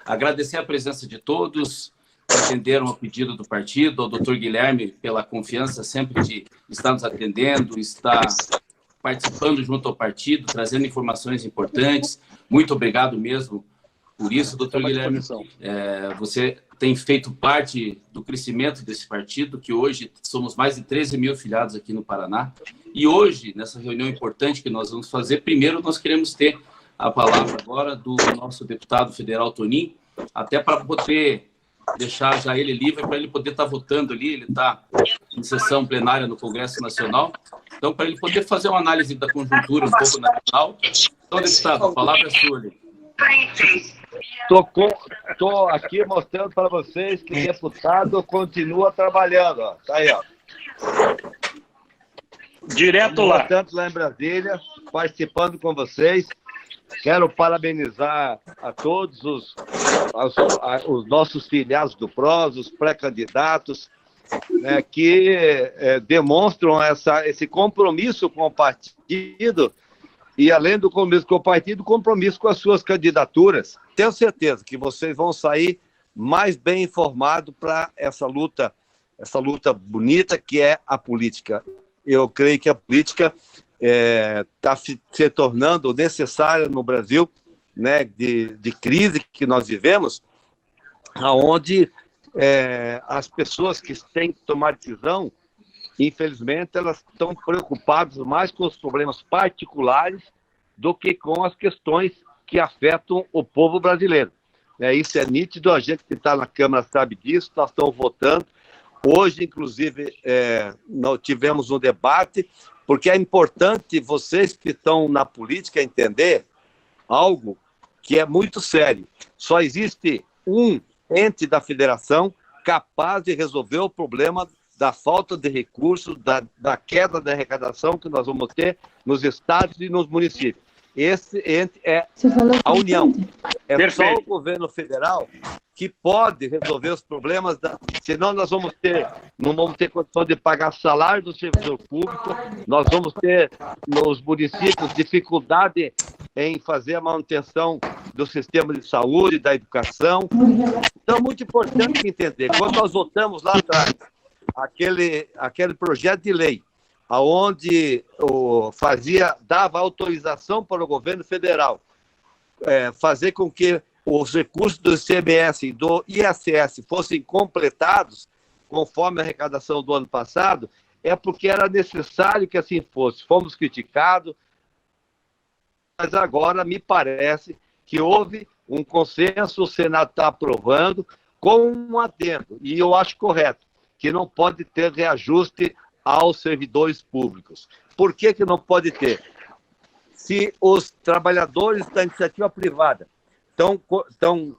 Agradecer a presença de todos que atenderam ao pedido do partido, ao doutor Guilherme pela confiança sempre de estar nos atendendo, estar participando junto ao partido, trazendo informações importantes. Muito obrigado mesmo por isso, doutor Guilherme. Você tem feito parte do crescimento desse partido, que hoje somos mais de 13 mil filiados aqui no Paraná. E hoje, nessa reunião importante que nós vamos fazer, primeiro nós queremos ter a palavra agora do nosso deputado federal Toninho, até para poder deixar já ele livre, para ele poder estar votando ali. Ele está em sessão plenária no Congresso Nacional, então para ele poder fazer uma análise da conjuntura um pouco nacional. Então, deputado, a palavra é sua. Estou aqui mostrando para vocês que o deputado continua trabalhando. Ó. Tá aí, ó. Direto lá. Portanto, lá em Brasília, participando com vocês. Quero parabenizar a todos os nossos filiados do PROS, os pré-candidatos, né, que demonstram esse compromisso com o partido e, além do compromisso com o partido, compromisso com as suas candidaturas. Tenho certeza que vocês vão sair mais bem informados para essa luta bonita que é a política. Eu creio que a política está se tornando necessária no Brasil, né, de crise que nós vivemos, onde as pessoas que têm que tomar decisão, infelizmente, elas estão preocupadas mais com os problemas particulares do que com as questões que afetam o povo brasileiro. Isso é nítido, a gente que está na Câmara sabe disso, nós estamos votando. Hoje, inclusive, nós tivemos um debate, porque é importante vocês que estão na política entender algo que é muito sério. Só existe um ente da federação capaz de resolver o problema da falta de recursos, da queda da arrecadação que nós vamos ter nos estados e nos municípios. Esse ente é a União. É Perfeito. Só o governo federal que pode resolver os problemas, senão nós não vamos ter condição de pagar salário do servidor público, nós vamos ter nos municípios dificuldade em fazer a manutenção do sistema de saúde, da educação. Então, é muito importante entender, quando nós votamos lá atrás, aquele projeto de lei, onde dava autorização para o governo federal fazer com que os recursos do ICMS e do ISS fossem completados conforme a arrecadação do ano passado, é porque era necessário que assim fosse. Fomos criticados, mas agora me parece que houve um consenso, o Senado está aprovando, com um adendo, e eu acho correto, que não pode ter reajuste aos servidores públicos. Por que não pode ter? Se os trabalhadores da iniciativa privada estão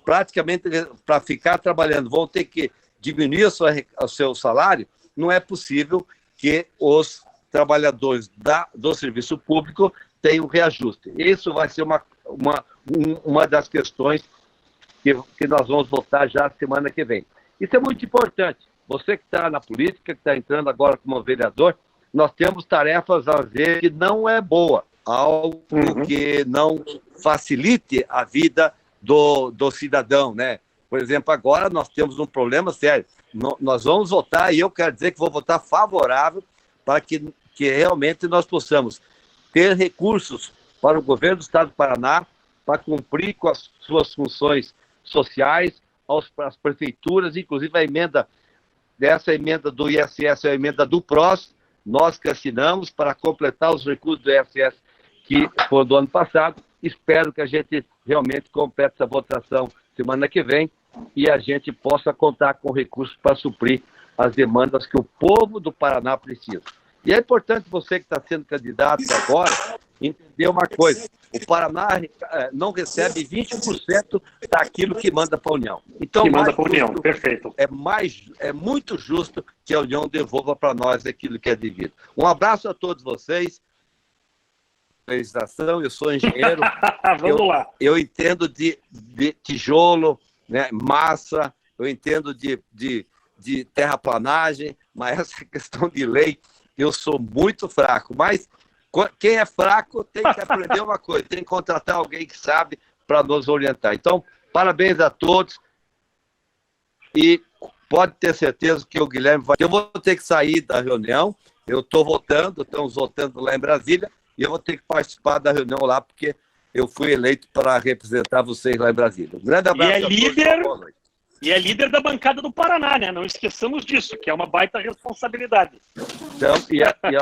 praticamente para ficar trabalhando, vão ter que diminuir o seu salário, não é possível que os trabalhadores do serviço público tenham reajuste. Isso vai ser uma das questões que nós vamos votar já semana que vem. Isso é muito importante. Você que está na política, que está entrando agora como vereador, nós temos tarefas a ver que não é boa, algo que não facilite a vida do cidadão, né? Por exemplo, agora nós temos um problema sério. Nós vamos votar, e eu quero dizer que vou votar favorável para que realmente nós possamos ter recursos para o governo do Estado do Paraná para cumprir com as suas funções sociais, as prefeituras, inclusive a emenda do ISS, a emenda do PROS, nós que assinamos para completar os recursos do ISS que foram do ano passado. Espero que a gente realmente complete essa votação semana que vem e a gente possa contar com recursos para suprir as demandas que o povo do Paraná precisa. E é importante você que está sendo candidato agora entender uma coisa: o Paraná não recebe 20% daquilo que manda para a União. Então, que manda para a União, perfeito. É muito justo que a União devolva para nós aquilo que é devido. Um abraço a todos vocês. Eu sou engenheiro. Vamos lá. Eu entendo de tijolo, né, massa, eu entendo de terraplanagem, mas essa questão de lei, eu sou muito fraco. Mas quem é fraco tem que aprender uma coisa, tem que contratar alguém que sabe para nos orientar. Então, Parabéns a todos. E pode ter certeza que o Guilherme vai... Eu vou ter que sair da reunião, eu estou votando, estamos votando lá em Brasília, e eu vou ter que participar da reunião lá, porque eu fui eleito para representar vocês lá em Brasília. Um grande abraço a todos. E é líder da bancada do Paraná, né? Não esqueçamos disso, que é uma baita responsabilidade. Então,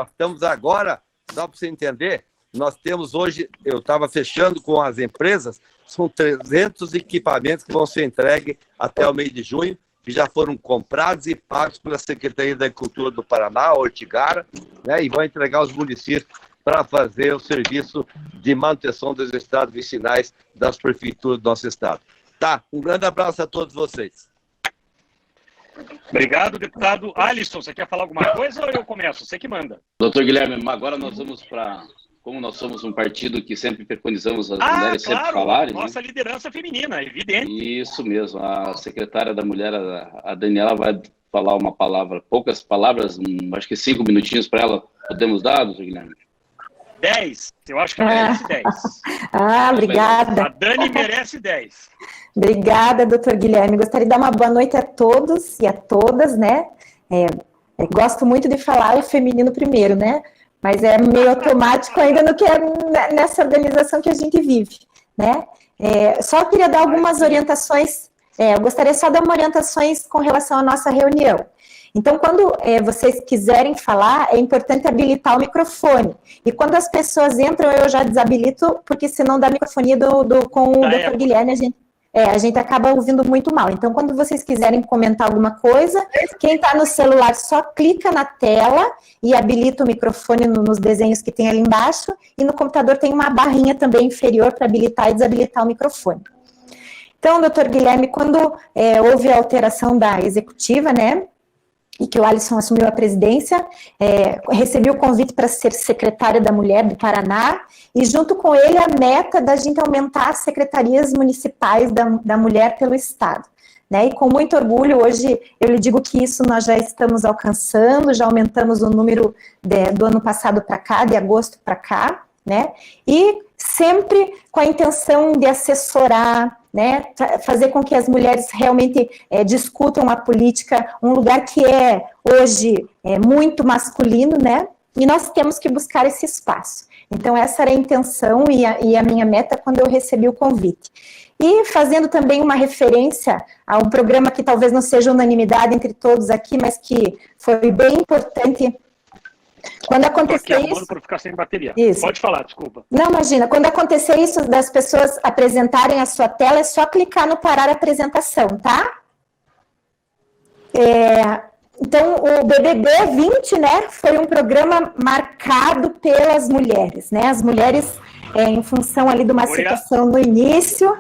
estamos agora, só para você entender, nós temos hoje, eu estava fechando com as empresas, são 300 equipamentos que vão ser entregues até o mês de junho, que já foram comprados e pagos pela Secretaria da Agricultura do Paraná, Ortigara, né, e vão entregar aos municípios para fazer o serviço de manutenção dos estados vicinais das prefeituras do nosso estado. Tá, um grande abraço a todos vocês. Obrigado, deputado. Alisson, você quer falar alguma coisa ou eu começo? Você que manda. Doutor Guilherme, agora nós vamos para... Como nós somos um partido que sempre preconizamos as mulheres claro, sempre falarem... Nossa, né? Liderança feminina, evidente. Isso mesmo. A secretária da Mulher, a Daniela, vai falar uma palavra, poucas palavras, acho que 5 minutinhos para ela. Podemos dar, doutor Guilherme? 10. Eu acho que merece 10. Obrigada. A Dani merece 10. Obrigada, doutor Guilherme. Gostaria de dar uma boa noite a todos e a todas, né? Gosto muito de falar o feminino primeiro, né? Mas é meio automático ainda no que é nessa organização que a gente vive, né? Só queria dar algumas orientações, eu gostaria só de dar umas orientações com relação à nossa reunião. Então, quando vocês quiserem falar, é importante habilitar o microfone. E quando as pessoas entram, eu já desabilito, porque senão dá microfonia com o Dr. Guilherme, a gente acaba ouvindo muito mal. Então, quando vocês quiserem comentar alguma coisa, quem está no celular só clica na tela e habilita o microfone nos desenhos que tem ali embaixo, e no computador tem uma barrinha também inferior para habilitar e desabilitar o microfone. Então, doutor Guilherme, quando houve a alteração da executiva, né, e que o Alisson assumiu a presidência, recebi o convite para ser secretária da Mulher do Paraná, e junto com ele a meta da gente aumentar as secretarias municipais da mulher pelo Estado. Né? E com muito orgulho, hoje eu lhe digo que isso nós já estamos alcançando, já aumentamos o número do ano passado para cá, de agosto para cá, né? E sempre com a intenção de assessorar, né, fazer com que as mulheres realmente discutam a política, um lugar que hoje muito masculino, né, e nós temos que buscar esse espaço. Então, essa era a intenção e a minha meta quando eu recebi o convite. E fazendo também uma referência a um programa que talvez não seja unanimidade entre todos aqui, mas que foi bem importante. Quando acontecer isso... Por ficar sem bateria. Isso. Pode falar, desculpa. Não, imagina, quando acontecer isso das pessoas apresentarem a sua tela, é só clicar no parar a apresentação, tá? Então, o BBB 20, né, foi um programa marcado pelas mulheres, né? As mulheres, em função ali de uma situação no início,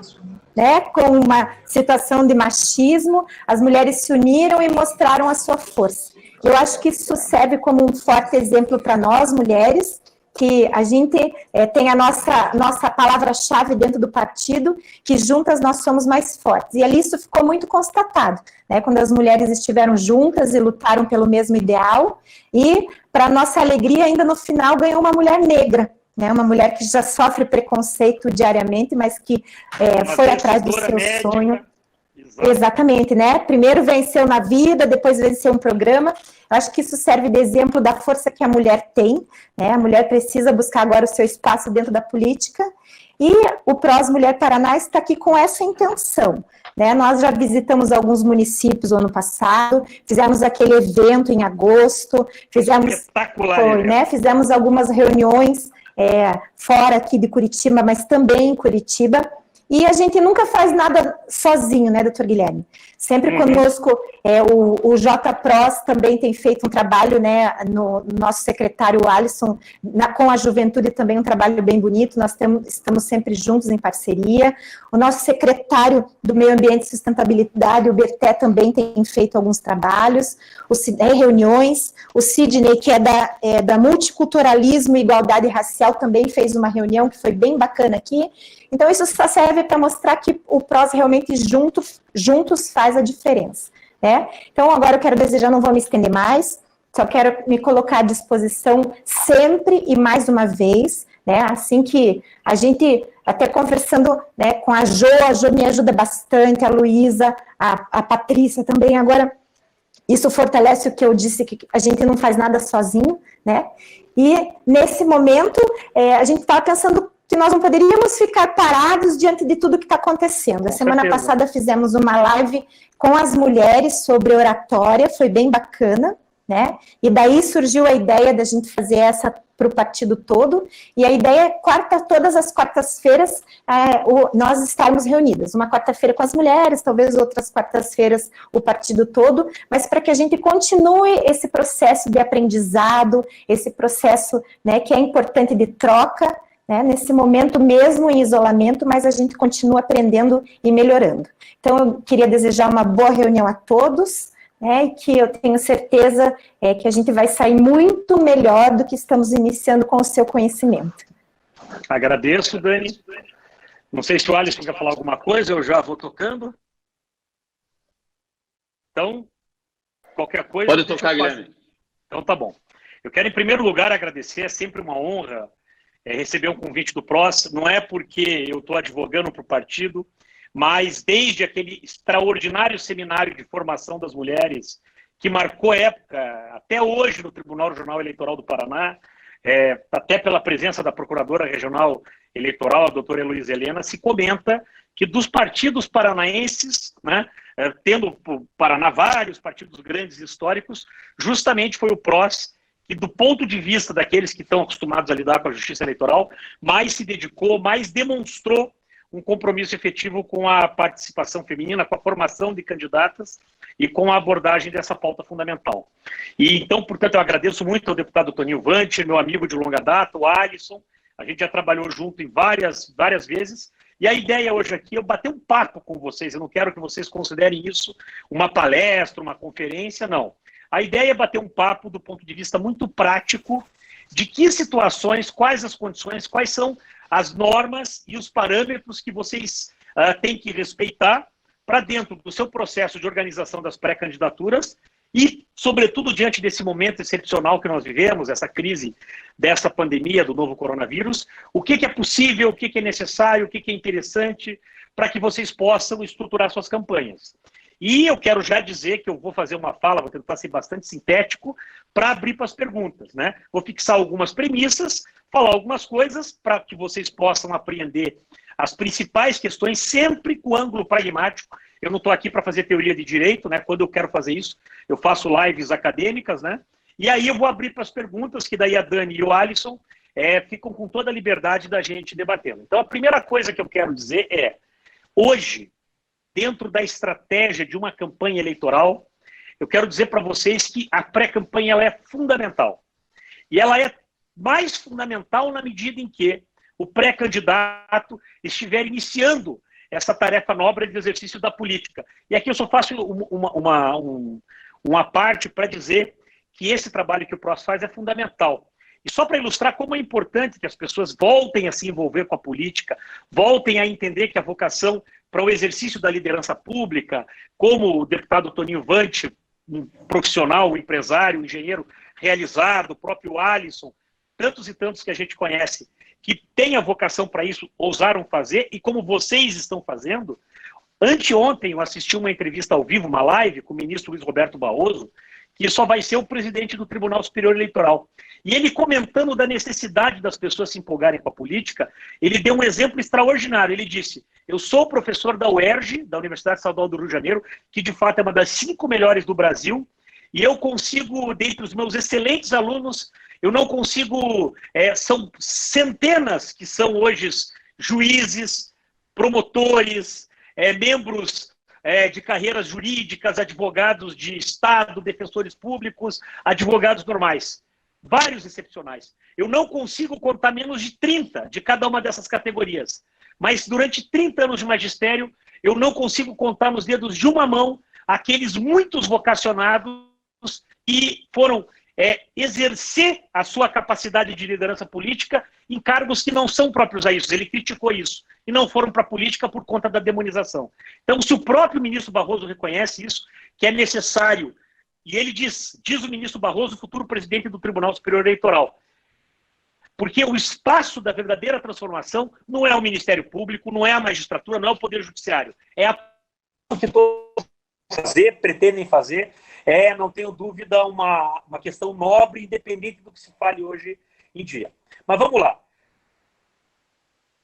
né, com uma situação de machismo, as mulheres se uniram e mostraram a sua força. Eu acho que isso serve como um forte exemplo para nós, mulheres, que a gente tem a nossa palavra-chave dentro do partido, que juntas nós somos mais fortes. E ali isso ficou muito constatado, né, quando as mulheres estiveram juntas e lutaram pelo mesmo ideal, e, para nossa alegria, ainda no final ganhou uma mulher negra, né, uma mulher que já sofre preconceito diariamente, mas que foi atrás do seu sonho. Exatamente, né? Primeiro venceu na vida, depois venceu um programa. Eu acho que isso serve de exemplo da força que a mulher tem, né? A mulher precisa buscar agora o seu espaço dentro da política, e o PROS Mulher Paraná está aqui com essa intenção, né? Nós já visitamos alguns municípios no ano passado, fizemos aquele evento em agosto, fizemos algumas reuniões fora aqui de Curitiba, mas também em Curitiba. E a gente nunca faz nada sozinho, né, doutor Guilherme? Sempre conosco, o JPROS também tem feito um trabalho, né, no nosso secretário Alisson, com a juventude também um trabalho bem bonito, nós estamos sempre juntos em parceria. O nosso secretário do Meio Ambiente e Sustentabilidade, o Berté, também tem feito alguns trabalhos, reuniões. O Sidney, que é da Multiculturalismo e Igualdade Racial, também fez uma reunião que foi bem bacana aqui. Então, isso só serve para mostrar que o PROS realmente juntos faz a diferença, né? Então, agora eu quero desejar, não vou me estender mais, só quero me colocar à disposição sempre e mais uma vez, né? Assim que a gente até conversando, né, com a Jo me ajuda bastante, a Luísa, a Patrícia também. Agora, isso fortalece o que eu disse, que a gente não faz nada sozinho, né? E, nesse momento, a gente estava pensando que nós não poderíamos ficar parados diante de tudo que está acontecendo. A semana passada fizemos uma live com as mulheres sobre oratória, foi bem bacana, né? E daí surgiu a ideia da gente fazer essa para o partido todo, e a ideia é todas as quartas-feiras nós estarmos reunidas, uma quarta-feira com as mulheres, talvez outras quartas-feiras o partido todo, mas para que a gente continue esse processo de aprendizado, esse processo, né, que é importante de troca, né, nesse momento mesmo em isolamento, mas a gente continua aprendendo e melhorando. Então, eu queria desejar uma boa reunião a todos, e que eu tenho certeza que a gente vai sair muito melhor do que estamos iniciando com o seu conhecimento. Agradeço, Dani. Não sei se o Alisson quer falar alguma coisa, eu já vou tocando. Então, qualquer coisa... Pode tocar, Guilherme. Então, tá bom. Eu quero, em primeiro lugar, agradecer, é sempre uma honra receber um convite do PROS, não é porque eu estou advogando para o partido, mas desde aquele extraordinário seminário de formação das mulheres, que marcou época, até hoje, no Tribunal Regional Eleitoral do Paraná, até pela presença da Procuradora Regional Eleitoral, a doutora Heloísa Helena, se comenta que dos partidos paranaenses, né, tendo o Paraná vários partidos grandes históricos, justamente foi o PROS que, do ponto de vista daqueles que estão acostumados a lidar com a justiça eleitoral, mais se dedicou, mais demonstrou um compromisso efetivo com a participação feminina, com a formação de candidatas e com a abordagem dessa pauta fundamental. E então, portanto, eu agradeço muito ao deputado Toninho Vante, meu amigo de longa data, o Alisson, a gente já trabalhou junto em várias vezes, e a ideia hoje aqui é eu bater um papo com vocês, eu não quero que vocês considerem isso uma palestra, uma conferência, não. A ideia é bater um papo do ponto de vista muito prático de que situações, quais as condições, quais são as normas e os parâmetros que vocês têm que respeitar para dentro do seu processo de organização das pré-candidaturas e, sobretudo, diante desse momento excepcional que nós vivemos, essa crise dessa pandemia do novo coronavírus, o que é possível, o que é necessário, o que é interessante para que vocês possam estruturar suas campanhas. E eu quero já dizer que eu vou fazer uma fala, vou tentar ser bastante sintético, para abrir para as perguntas, né? Vou fixar algumas premissas, falar algumas coisas para que vocês possam apreender as principais questões, sempre com ângulo pragmático. Eu não estou aqui para fazer teoria de direito, né? Quando eu quero fazer isso, eu faço lives acadêmicas, né? E aí eu vou abrir para as perguntas, que daí a Dani e o Alisson ficam com toda a liberdade da gente debatendo. Então, a primeira coisa que eu quero dizer é, hoje, dentro da estratégia de uma campanha eleitoral, eu quero dizer para vocês que a pré-campanha ela é fundamental. E ela é mais fundamental na medida em que o pré-candidato estiver iniciando essa tarefa nobre de exercício da política. E aqui eu só faço uma parte para dizer que esse trabalho que o PROS faz é fundamental. E só para ilustrar como é importante que as pessoas voltem a se envolver com a política, voltem a entender que a vocação para o exercício da liderança pública, como o deputado Toninho Vante, um profissional, um empresário, um engenheiro realizado, o próprio Alisson, tantos e tantos que a gente conhece, que têm a vocação para isso, ousaram fazer, e como vocês estão fazendo. Anteontem eu assisti uma entrevista ao vivo, uma live, com o ministro Luiz Roberto Barroso, que só vai ser o presidente do Tribunal Superior Eleitoral. E ele comentando da necessidade das pessoas se empolgarem com a política, ele deu um exemplo extraordinário. Ele disse, eu sou professor da UERJ, da Universidade Estadual do Rio de Janeiro, que de fato é uma das 5 melhores do Brasil, e eu consigo, dentre os meus excelentes alunos, eu não consigo, são centenas que são hoje juízes, promotores, membros de carreiras jurídicas, advogados de Estado, defensores públicos, advogados normais. Vários excepcionais. Eu não consigo contar menos de 30 de cada uma dessas categorias. Mas durante 30 anos de magistério, eu não consigo contar nos dedos de uma mão aqueles muitos vocacionados que foram exercer a sua capacidade de liderança política em cargos que não são próprios a isso. Ele criticou isso. E não foram para a política por conta da demonização. Então, se o próprio ministro Barroso reconhece isso, que é necessário, e ele diz o ministro Barroso, futuro presidente do Tribunal Superior Eleitoral, Porque o espaço da verdadeira transformação não é o Ministério Público, não é a magistratura, não é o Poder Judiciário. É a que todos pretendem fazer, não tenho dúvida, uma questão nobre, independente do que se fale hoje em dia. Mas vamos lá.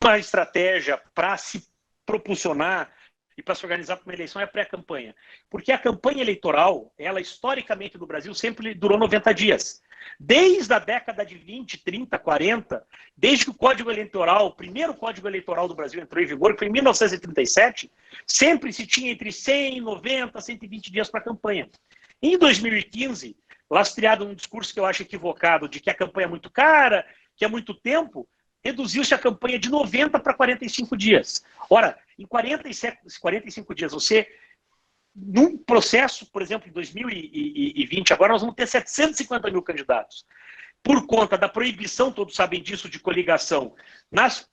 Uma estratégia para se propulsionar e para se organizar para uma eleição é a pré-campanha. Porque a campanha eleitoral, ela historicamente no Brasil sempre durou 90 dias. Desde a década de 20, 30, 40, desde que o Código Eleitoral, o primeiro Código Eleitoral do Brasil entrou em vigor, que foi em 1937, sempre se tinha entre 100, 90, 120 dias para a campanha. Em 2015, lastreado num discurso que eu acho equivocado, de que a campanha é muito cara, que é muito tempo, reduziu-se a campanha de 90 para 45 dias. Ora, em 45 dias, você, num processo, por exemplo, em 2020, agora nós vamos ter 750 mil candidatos. Por conta da proibição, todos sabem disso, de coligação nas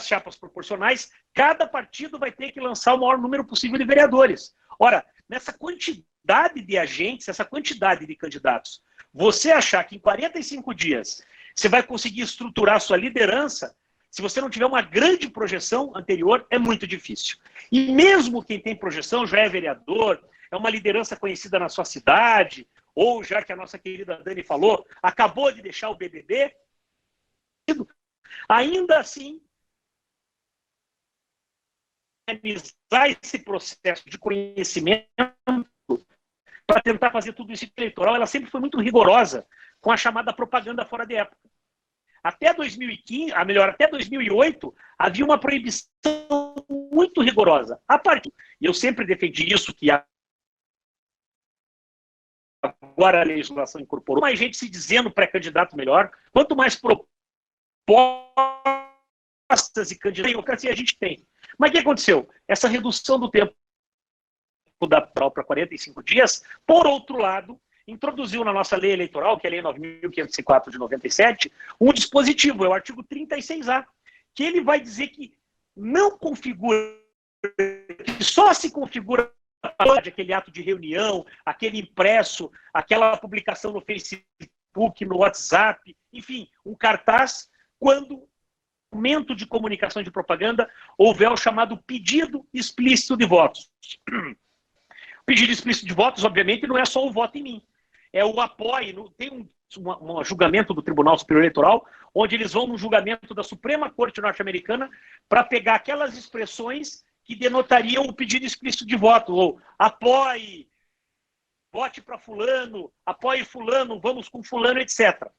chapas proporcionais, cada partido vai ter que lançar o maior número possível de vereadores. Ora, nessa quantidade de agentes, essa quantidade de candidatos, você achar que em 45 dias você vai conseguir estruturar sua liderança, se você não tiver uma grande projeção anterior, é muito difícil. E mesmo quem tem projeção, já é vereador, é uma liderança conhecida na sua cidade, ou já que a nossa querida Dani falou, acabou de deixar o BBB, ainda assim, realizar esse processo de conhecimento para tentar fazer tudo isso eleitoral, ela sempre foi muito rigorosa com a chamada propaganda fora de época. Até 2015, até 2008, havia uma proibição muito rigorosa. E eu sempre defendi isso, que agora a legislação incorporou mais gente se dizendo pré-candidato melhor. Quanto mais propostas e candidatos a gente tem. Mas o que aconteceu? Essa redução do tempo da prova para 45 dias, por outro lado, introduziu na nossa lei eleitoral, que é a Lei 9.504 de 97, um dispositivo, é o artigo 36A, que ele vai dizer que não configura, que só se configura aquele ato de reunião, aquele impresso, aquela publicação no Facebook, no WhatsApp, enfim, um cartaz, quando momento de comunicação de propaganda houver o chamado pedido explícito de votos. O pedido explícito de votos, obviamente, não é só o voto em mim. É o apoio. Tem um julgamento do Tribunal Superior Eleitoral, onde eles vão no julgamento da Suprema Corte norte-americana para pegar aquelas expressões que denotariam o pedido explícito de voto, ou apoie, vote para fulano, apoie fulano, vamos com fulano, etc.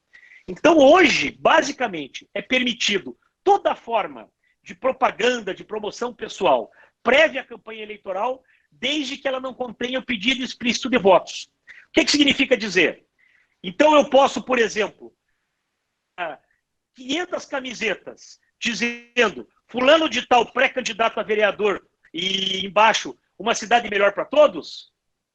Então, hoje, basicamente, é permitido toda forma de propaganda, de promoção pessoal, prévia à campanha eleitoral, desde que ela não contenha o pedido explícito de votos. O que significa dizer? Então eu posso, por exemplo, 500 camisetas dizendo fulano de tal pré-candidato a vereador e embaixo uma cidade melhor para todos?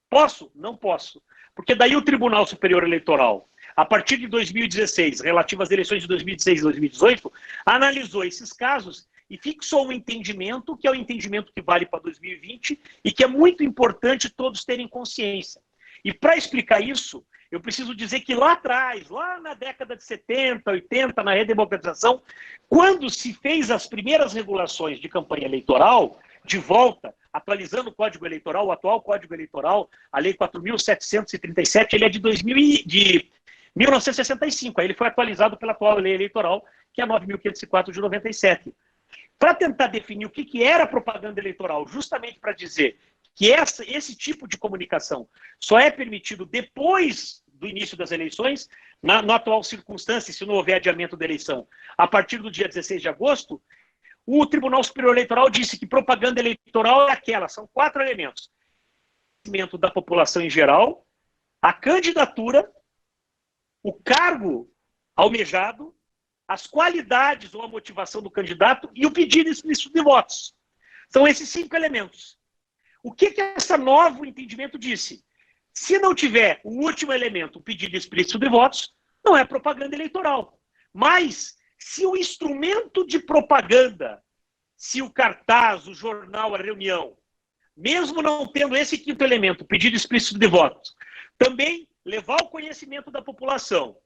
Posso? Não posso. Porque daí o Tribunal Superior Eleitoral, a partir de 2016, relativo às eleições de 2016 e 2018, analisou esses casos e fixou um entendimento, que é o entendimento que vale para 2020 e que é muito importante todos terem consciência. E para explicar isso, eu preciso dizer que lá atrás, lá na década de 70, 80, na redemocratização, quando se fez as primeiras regulações de campanha eleitoral, de volta, atualizando o Código Eleitoral, o atual Código Eleitoral, a Lei 4.737, ele é de 1965, aí ele foi atualizado pela atual Lei Eleitoral, que é a 9.504 de 97. Para tentar definir o que era propaganda eleitoral, justamente para dizer que esse tipo de comunicação só é permitido depois do início das eleições, na atual circunstância, se não houver adiamento da eleição, a partir do dia 16 de agosto, o Tribunal Superior Eleitoral disse que propaganda eleitoral é aquela, são 4 elementos. O conhecimento da população em geral, a candidatura, o cargo almejado, as qualidades ou a motivação do candidato e o pedido explícito de votos. São esses 5 elementos. O que esse novo entendimento disse? Se não tiver o último elemento, o pedido explícito de votos, não é propaganda eleitoral. Mas, se o instrumento de propaganda, se o cartaz, o jornal, a reunião, mesmo não tendo esse 5º elemento, o pedido explícito de votos, também levar ao conhecimento da população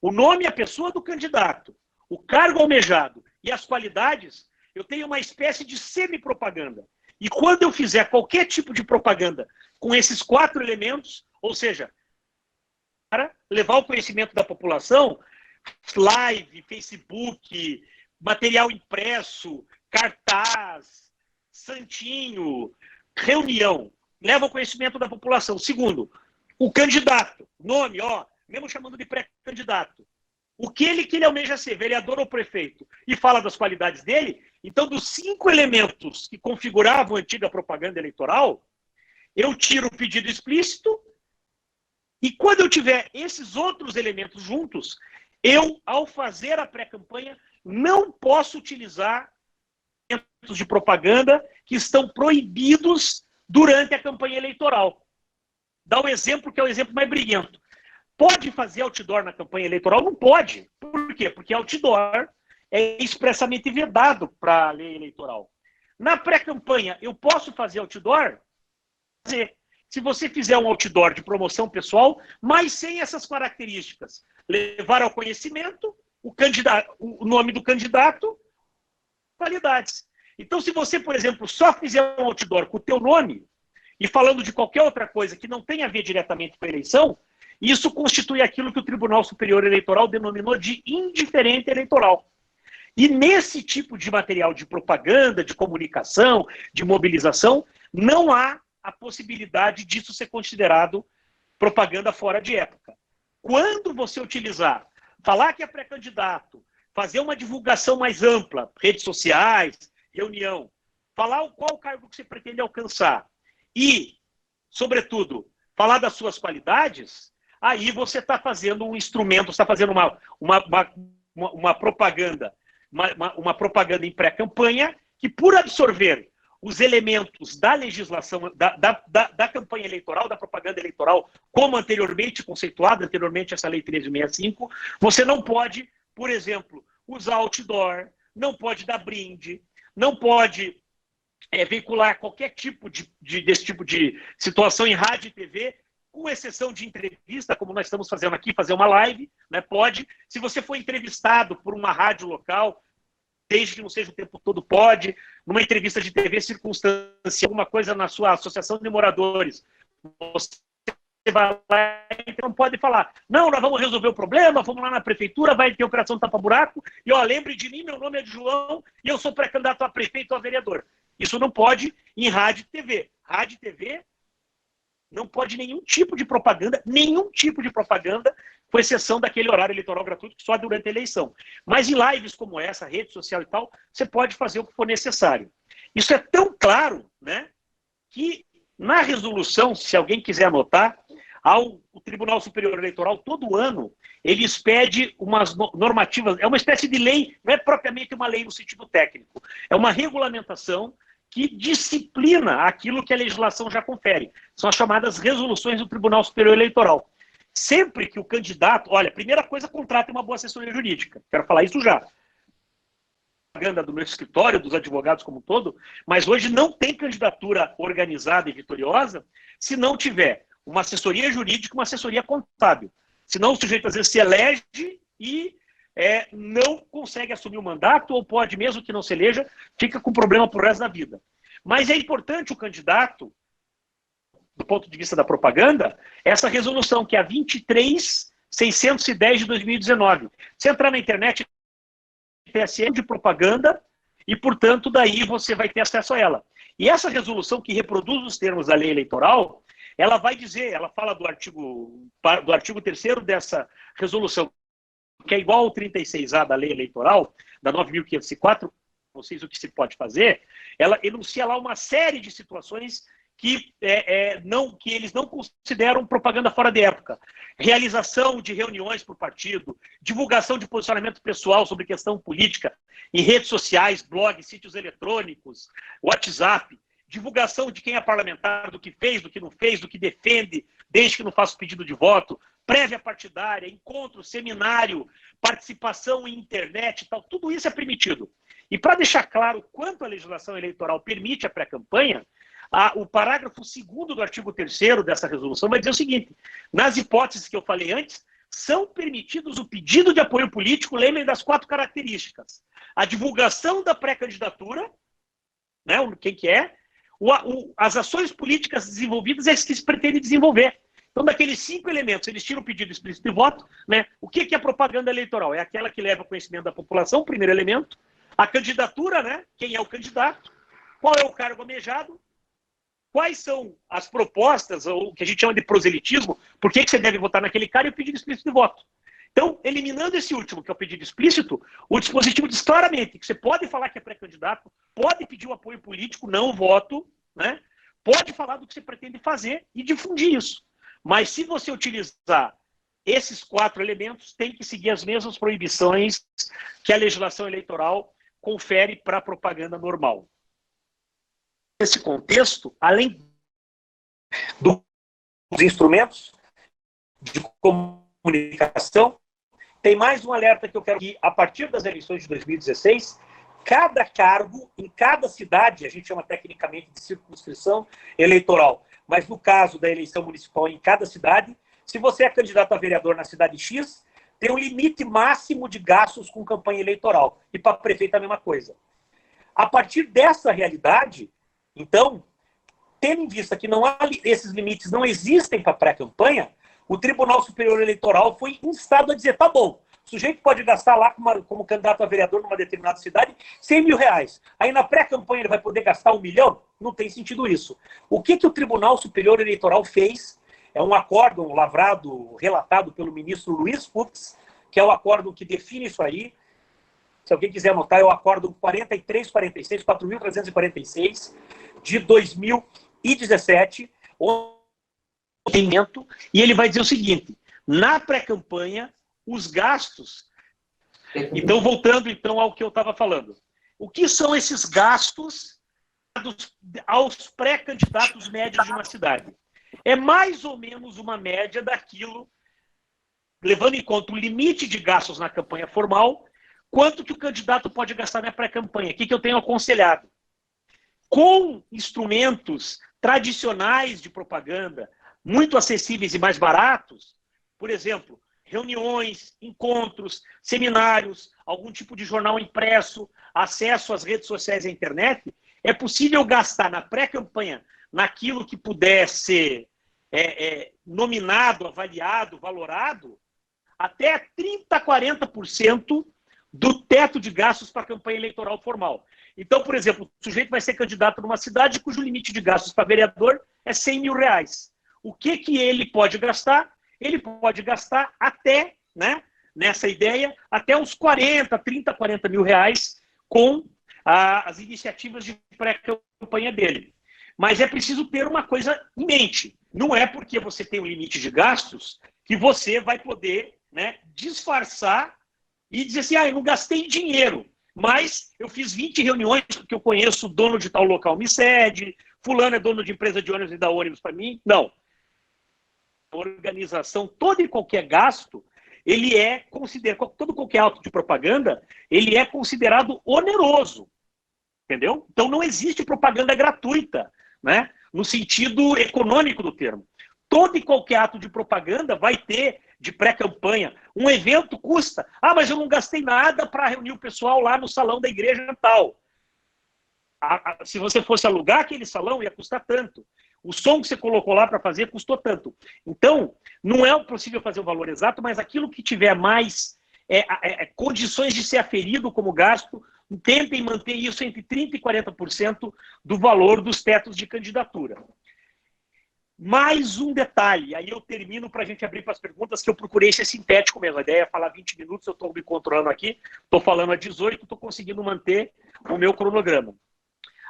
o nome e a pessoa do candidato, o cargo almejado e as qualidades, eu tenho uma espécie de semi-propaganda. E quando eu fizer qualquer tipo de propaganda com esses 4 elementos, ou seja, para levar o conhecimento da população, live, Facebook, material impresso, cartaz, santinho, reunião, leva o conhecimento da população. Segundo, o candidato, nome, mesmo chamando de pré-candidato, o que ele almeja ser, vereador ou prefeito, e fala das qualidades dele. Então, dos 5 elementos que configuravam a antiga propaganda eleitoral, eu tiro o pedido explícito, e quando eu tiver esses outros elementos juntos, eu, ao fazer a pré-campanha, não posso utilizar elementos de propaganda que estão proibidos durante a campanha eleitoral. Dá um exemplo que é o exemplo mais briguento. Pode fazer outdoor na campanha eleitoral? Não pode. Por quê? Porque outdoor é expressamente vedado para a lei eleitoral. Na pré-campanha, eu posso fazer outdoor? Fazer. Se você fizer um outdoor de promoção pessoal, mas sem essas características, levar ao conhecimento o nome do candidato, qualidades. Então, se você, por exemplo, só fizer um outdoor com o teu nome e falando de qualquer outra coisa que não tenha a ver diretamente com a eleição, isso constitui aquilo que o Tribunal Superior Eleitoral denominou de indiferente eleitoral. E nesse tipo de material de propaganda, de comunicação, de mobilização, não há a possibilidade disso ser considerado propaganda fora de época. Quando você utilizar, falar que é pré-candidato, fazer uma divulgação mais ampla, redes sociais, reunião, falar qual cargo que você pretende alcançar e, sobretudo, falar das suas qualidades, aí você está fazendo um instrumento, está fazendo uma propaganda, uma propaganda em pré-campanha que, por absorver os elementos da legislação, da campanha eleitoral, da propaganda eleitoral, como anteriormente conceituada, anteriormente essa lei 1365, você não pode, por exemplo, usar outdoor, não pode dar brinde, não pode veicular qualquer tipo desse tipo de situação em rádio e TV, com exceção de entrevista, como nós estamos fazendo aqui, fazer uma live, né? Pode. Se você for entrevistado por uma rádio local, desde que não seja o tempo todo, pode. Numa entrevista de TV circunstancial, alguma coisa na sua associação de moradores, você vai lá e não pode falar, não, nós vamos resolver o problema, vamos lá na prefeitura, vai ter operação tapa-buraco, e lembre de mim, meu nome é João, e eu sou pré-candidato a prefeito ou a vereador. Isso não pode em rádio e TV. Rádio e TV não pode nenhum tipo de propaganda, com exceção daquele horário eleitoral gratuito só durante a eleição. Mas em lives como essa, rede social e tal, você pode fazer o que for necessário. Isso é tão claro, né, que na resolução, se alguém quiser anotar, o Tribunal Superior Eleitoral, todo ano, ele expede umas normativas, é uma espécie de lei, não é propriamente uma lei no sentido técnico, é uma regulamentação que disciplina aquilo que a legislação já confere. São as chamadas resoluções do Tribunal Superior Eleitoral. Sempre que o candidato... Olha, primeira coisa, contrate uma boa assessoria jurídica. Quero falar isso já. Propaganda do meu escritório, dos advogados como um todo, mas hoje não tem candidatura organizada e vitoriosa se não tiver uma assessoria jurídica e uma assessoria contábil. Senão o sujeito às vezes se elege e não consegue assumir o mandato, ou pode, mesmo que não se eleja, fica com problema pro resto da vida. Mas é importante o candidato, do ponto de vista da propaganda, essa resolução, que é a 23.610 de 2019. Você entrar na internet, TSE de propaganda, e, portanto, daí você vai ter acesso a ela. E essa resolução, que reproduz os termos da lei eleitoral, ela vai dizer, ela fala do artigo 3º dessa resolução, que é igual ao 36A da lei eleitoral, da 9.504, não sei o que se pode fazer, ela enuncia lá uma série de situações que eles não consideram propaganda fora de época. Realização de reuniões por partido, divulgação de posicionamento pessoal sobre questão política em redes sociais, blogs, sítios eletrônicos, WhatsApp, divulgação de quem é parlamentar, do que fez, do que não fez, do que defende, desde que não faça o pedido de voto, prévia partidária, encontro, seminário, participação em internet e tal, tudo isso é permitido. E para deixar claro quanto a legislação eleitoral permite a pré-campanha, o parágrafo 2º do artigo 3º dessa resolução vai dizer o seguinte: nas hipóteses que eu falei antes, são permitidos o pedido de apoio político, lembrem das 4 características. A divulgação da pré-candidatura, né, quem que é, as ações políticas desenvolvidas é as que se pretende desenvolver. Então, daqueles 5 elementos, eles tiram o pedido explícito de voto, né? O que é a propaganda eleitoral? É aquela que leva ao conhecimento da população, o primeiro elemento. A candidatura, né? Quem é o candidato? Qual é o cargo almejado? Quais são as propostas, ou o que a gente chama de proselitismo? Por que você deve votar naquele cara e o pedido explícito de voto? Então, eliminando esse último, que é o pedido explícito, o dispositivo diz claramente que você pode falar que é pré-candidato, pode pedir o apoio político, não o voto, né? Pode falar do que você pretende fazer e difundir isso. Mas se você utilizar esses 4 elementos, tem que seguir as mesmas proibições que a legislação eleitoral confere para a propaganda normal. Nesse contexto, além dos instrumentos de comunicação, tem mais um alerta que eu quero que, a partir das eleições de 2016, cada cargo, em cada cidade, a gente chama tecnicamente de circunscrição eleitoral, mas no caso da eleição municipal em cada cidade, se você é candidato a vereador na cidade X, tem um limite máximo de gastos com campanha eleitoral. E para prefeito a mesma coisa. A partir dessa realidade, então, tendo em vista que não há, esses limites não existem para pré-campanha, o Tribunal Superior Eleitoral foi instado a dizer, tá bom, o sujeito pode gastar lá como candidato a vereador numa determinada cidade R$100 mil. Aí na pré-campanha ele vai poder gastar R$1 milhão? Não tem sentido isso. O que o Tribunal Superior Eleitoral fez é um acórdão lavrado, relatado pelo ministro Luiz Fux, que é o acórdão que define isso aí. Se alguém quiser anotar, é o acórdão 4.346, de 2017, e ele vai dizer o seguinte, na pré-campanha, os gastos... Então, voltando então ao que eu estava falando. O que são esses gastos aos pré-candidatos médios de uma cidade? É mais ou menos uma média daquilo, levando em conta o limite de gastos na campanha formal, quanto que o candidato pode gastar na pré-campanha. O que eu tenho aconselhado? Com instrumentos tradicionais de propaganda, muito acessíveis e mais baratos, por exemplo, reuniões, encontros, seminários, algum tipo de jornal impresso, acesso às redes sociais e à internet, é possível gastar na pré-campanha naquilo que puder ser nominado, avaliado, valorado, até 30% a 40% do teto de gastos para a campanha eleitoral formal. Então, por exemplo, o sujeito vai ser candidato numa cidade cujo limite de gastos para vereador é R$100 mil. O que ele pode gastar? Ele pode gastar até, né, nessa ideia, até uns 30, 40 mil reais com as iniciativas de pré-campanha dele. Mas é preciso ter uma coisa em mente. Não é porque você tem um limite de gastos que você vai poder, né, disfarçar e dizer assim, eu não gastei dinheiro, mas eu fiz 20 reuniões porque eu conheço o dono de tal local me cede, fulano é dono de empresa de ônibus e dá ônibus para mim. Não. A organização, todo e qualquer gasto, ele é considerado, qualquer ato de propaganda, ele é considerado oneroso. Entendeu? Então não existe propaganda gratuita, né? No sentido econômico do termo. Todo e qualquer ato de propaganda vai ter de pré-campanha. Um evento custa, mas eu não gastei nada para reunir o pessoal lá no salão da igreja tal. Se você fosse alugar aquele salão, ia custar tanto. O som que você colocou lá para fazer custou tanto. Então, não é possível fazer o valor exato, mas aquilo que tiver mais condições de ser aferido como gasto, tentem manter isso entre 30% e 40% do valor dos tetos de candidatura. Mais um detalhe, aí eu termino para a gente abrir para as perguntas, que eu procurei ser sintético mesmo. A ideia é falar 20 minutos, eu estou me controlando aqui, estou falando a 18, estou conseguindo manter o meu cronograma.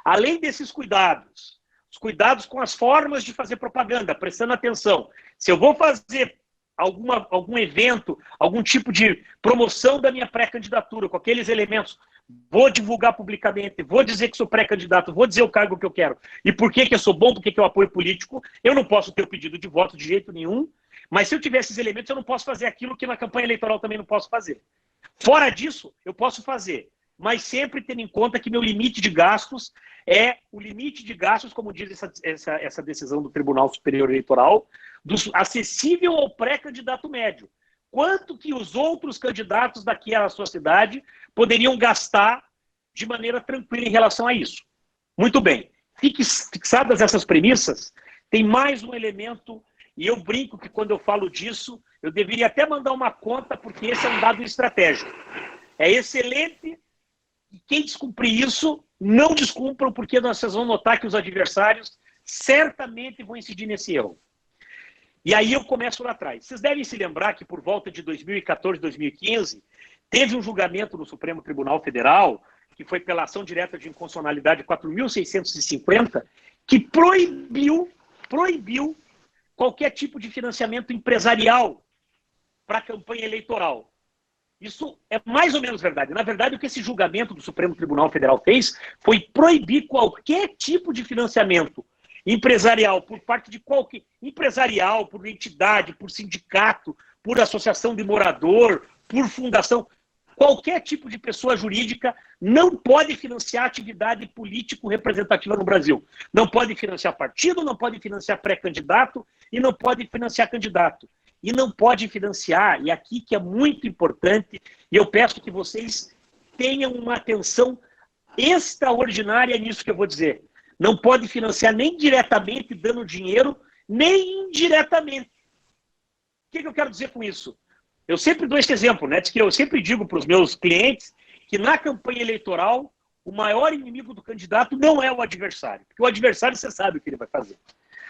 Além desses cuidados, os cuidados com as formas de fazer propaganda, prestando atenção. Se eu vou fazer algum evento, algum tipo de promoção da minha pré-candidatura, com aqueles elementos, vou divulgar publicamente, vou dizer que sou pré-candidato, vou dizer o cargo que eu quero, e por que eu sou bom, por que eu apoio político, eu não posso ter o pedido de voto de jeito nenhum, mas se eu tiver esses elementos, eu não posso fazer aquilo que na campanha eleitoral também não posso fazer. Fora disso, eu posso fazer, mas sempre tendo em conta que meu limite de gastos é o limite de gastos, como diz essa decisão do Tribunal Superior Eleitoral, acessível ao pré-candidato médio. quanto que os outros candidatos daquela sua cidade poderiam gastar de maneira tranquila em relação a isso. Muito bem. Fixadas essas premissas, tem mais um elemento, e eu brinco que quando eu falo disso, eu deveria até mandar uma conta, porque esse é um dado estratégico. É excelente, e quem descumprir isso, não descumpram, porque vocês vão notar que os adversários certamente vão incidir nesse erro. E aí eu começo lá atrás. Vocês devem se lembrar que por volta de 2014, 2015, teve um julgamento no Supremo Tribunal Federal, que foi pela ação direta de inconstitucionalidade 4.650, que proibiu qualquer tipo de financiamento empresarial para a campanha eleitoral. Isso é mais ou menos verdade. Na verdade, o que esse julgamento do Supremo Tribunal Federal fez foi proibir qualquer tipo de financiamento empresarial por parte de qualquer empresarial, por entidade, por sindicato, por associação de morador, por fundação. Qualquer tipo de pessoa jurídica não pode financiar atividade político-representativa no Brasil. Não pode financiar partido, não pode financiar pré-candidato e não pode financiar candidato. E não pode financiar, e aqui que é muito importante, e eu peço que vocês tenham uma atenção extraordinária nisso que eu vou dizer. Não pode financiar nem diretamente dando dinheiro, nem indiretamente. O que eu quero dizer com isso? Eu sempre dou esse exemplo, né? Que eu sempre digo para os meus clientes que na campanha eleitoral o maior inimigo do candidato não é o adversário, porque o adversário você sabe o que ele vai fazer.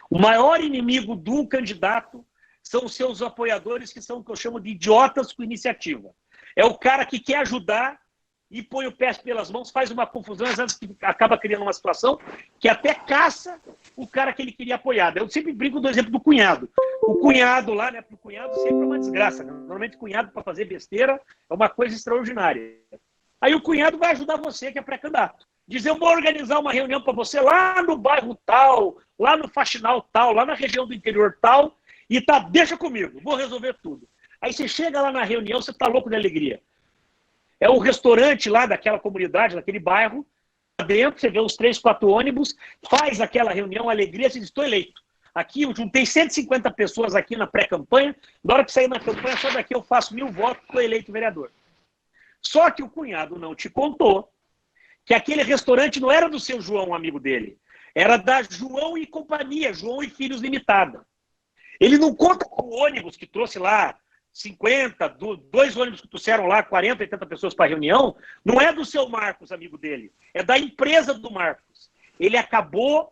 O maior inimigo do candidato são os seus apoiadores, que são o que eu chamo de idiotas com iniciativa. É o cara que quer ajudar e põe o pé pelas mãos, faz uma confusão, às vezes acaba criando uma situação que até caça o cara que ele queria apoiar. Eu sempre brinco do exemplo do cunhado. O cunhado lá, né? Para o cunhado sempre é uma desgraça. Né? Normalmente cunhado para fazer besteira é uma coisa extraordinária. Aí o cunhado vai ajudar você, que é pré-candidato. Diz, eu vou organizar uma reunião para você lá no bairro tal, lá no faxinal tal, lá na região do interior tal, e tá, deixa comigo, vou resolver tudo. Aí você chega lá na reunião, você tá louco de alegria. É o restaurante lá daquela comunidade, daquele bairro, dentro, você vê os 3, 4 ônibus, faz aquela reunião, alegria, você diz, estou eleito. Aqui eu juntei 150 pessoas aqui na pré-campanha, na hora que sair na campanha, só daqui eu faço 1000 votos, estou eleito vereador. Só que o cunhado não te contou que aquele restaurante não era do seu João, amigo dele, era da João e Companhia, João e Filhos Limitada. Ele não conta com o ônibus que trouxe lá 50, 2 ônibus que trouxeram lá 40, 80 pessoas para a reunião, não é do seu Marcos, amigo dele, é da empresa do Marcos. Ele acabou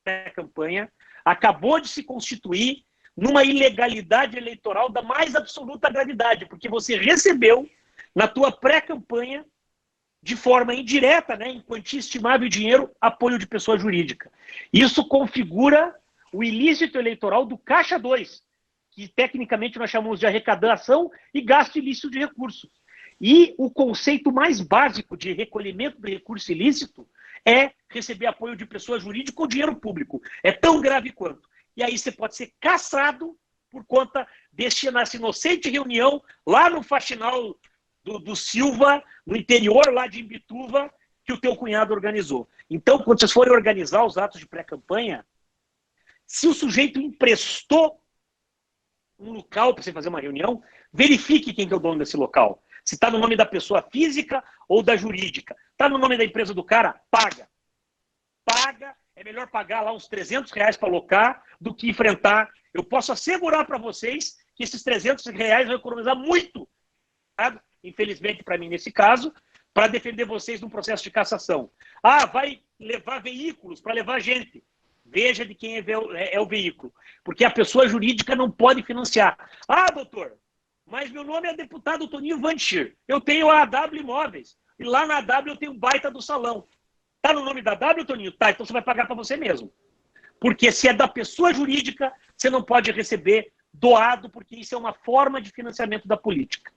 a campanha, acabou de se constituir numa ilegalidade eleitoral da mais absoluta gravidade, porque você recebeu na tua pré-campanha, de forma indireta, né, em quantia estimável de dinheiro, apoio de pessoa jurídica. Isso configura o ilícito eleitoral do Caixa 2, que tecnicamente nós chamamos de arrecadação e gasto ilícito de recursos. E o conceito mais básico de recolhimento de recurso ilícito é receber apoio de pessoa jurídica ou dinheiro público. É tão grave quanto. E aí você pode ser caçado por conta dessa inocente reunião lá no faxinal do Silva, no interior lá de Imbituva, que o teu cunhado organizou. Então, quando vocês forem organizar os atos de pré-campanha, se o sujeito emprestou um local para você fazer uma reunião, verifique quem que é o dono desse local. Se está no nome da pessoa física ou da jurídica. Está no nome da empresa do cara? Paga. Paga. É melhor pagar lá uns R$300 para alocar do que enfrentar. Eu posso assegurar para vocês que esses R$300 vão economizar muito. Sabe? Infelizmente para mim nesse caso, para defender vocês num processo de cassação. Ah, vai levar veículos para levar gente. Veja de quem é o veículo. Porque a pessoa jurídica não pode financiar. Ah, doutor, mas meu nome é deputado Toninho Vanchir. Eu tenho a AW Imóveis. E lá na AW eu tenho o baita do salão. Tá no nome da AW, Toninho? Tá, então você vai pagar para você mesmo. Porque se é da pessoa jurídica, você não pode receber doado, porque isso é uma forma de financiamento da política.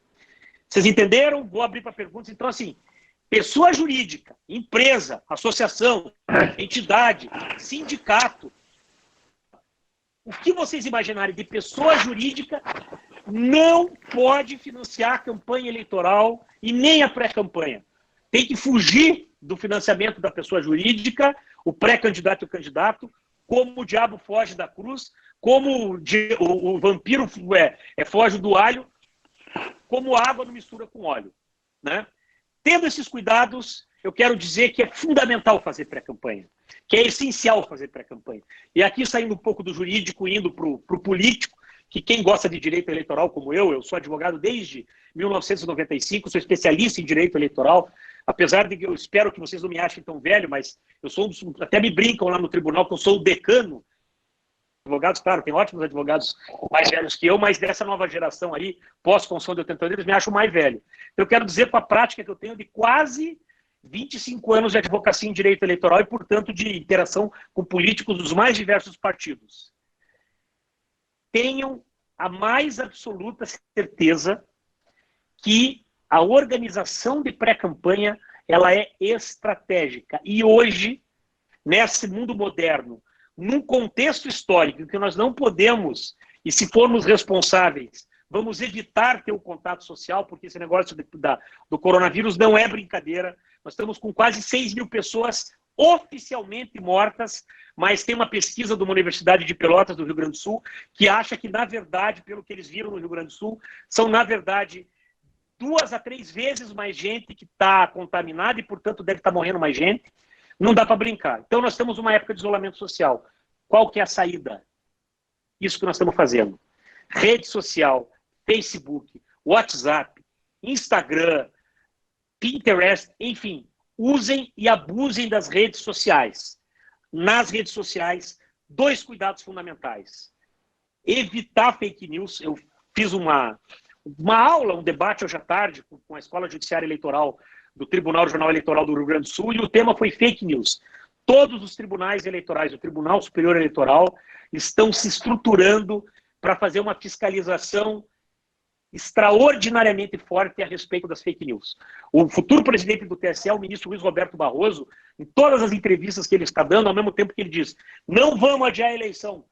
Vocês entenderam? Vou abrir para perguntas. Então, assim, pessoa jurídica, empresa, associação, entidade, sindicato, o que vocês imaginarem de pessoa jurídica não pode financiar a campanha eleitoral e nem a pré-campanha. Tem que fugir do financiamento da pessoa jurídica, o pré-candidato e o candidato, como o diabo foge da cruz, como o vampiro foge do alho, como a água não mistura com óleo, né? Tendo esses cuidados, eu quero dizer que é fundamental fazer pré-campanha, que é essencial fazer pré-campanha. E aqui, saindo um pouco do jurídico, indo para o político, que quem gosta de direito eleitoral como eu sou advogado desde 1995, sou especialista em direito eleitoral, apesar de que eu espero que vocês não me achem tão velho, mas eu sou até me brincam lá no tribunal que eu sou o decano. Advogados, claro, tem ótimos advogados mais velhos que eu, mas dessa nova geração aí, pós-Constituição de 88, eles me acham mais velho. Eu quero dizer, com a prática que eu tenho de quase 25 anos de advocacia em direito eleitoral e, portanto, de interação com políticos dos mais diversos partidos. Tenham a mais absoluta certeza que a organização de pré-campanha ela é estratégica. E hoje, nesse mundo moderno, num contexto histórico em que nós não podemos, e se formos responsáveis, vamos evitar ter o contato social, porque esse negócio do coronavírus não é brincadeira. Nós estamos com quase 6 mil pessoas oficialmente mortas, mas tem uma pesquisa de uma universidade de Pelotas, do Rio Grande do Sul, que acha que, na verdade, pelo que eles viram no Rio Grande do Sul, são, na verdade, 2 a 3 vezes mais gente que está contaminada e, portanto, deve estar morrendo mais gente. Não dá para brincar. Então, nós temos uma época de isolamento social. Qual que é a saída? Isso que nós estamos fazendo. Rede social, Facebook, WhatsApp, Instagram, Pinterest, enfim, usem e abusem das redes sociais. Nas redes sociais, 2 cuidados fundamentais. Evitar fake news. Eu fiz uma aula, um debate hoje à tarde com a Escola Judiciária Eleitoral do Tribunal Regional Eleitoral do Rio Grande do Sul, e o tema foi fake news. Todos os tribunais eleitorais, o Tribunal Superior Eleitoral, estão se estruturando para fazer uma fiscalização extraordinariamente forte a respeito das fake news. O futuro presidente do TSE, o ministro Luiz Roberto Barroso, em todas as entrevistas que ele está dando, ao mesmo tempo que ele diz, não vamos adiar a eleição,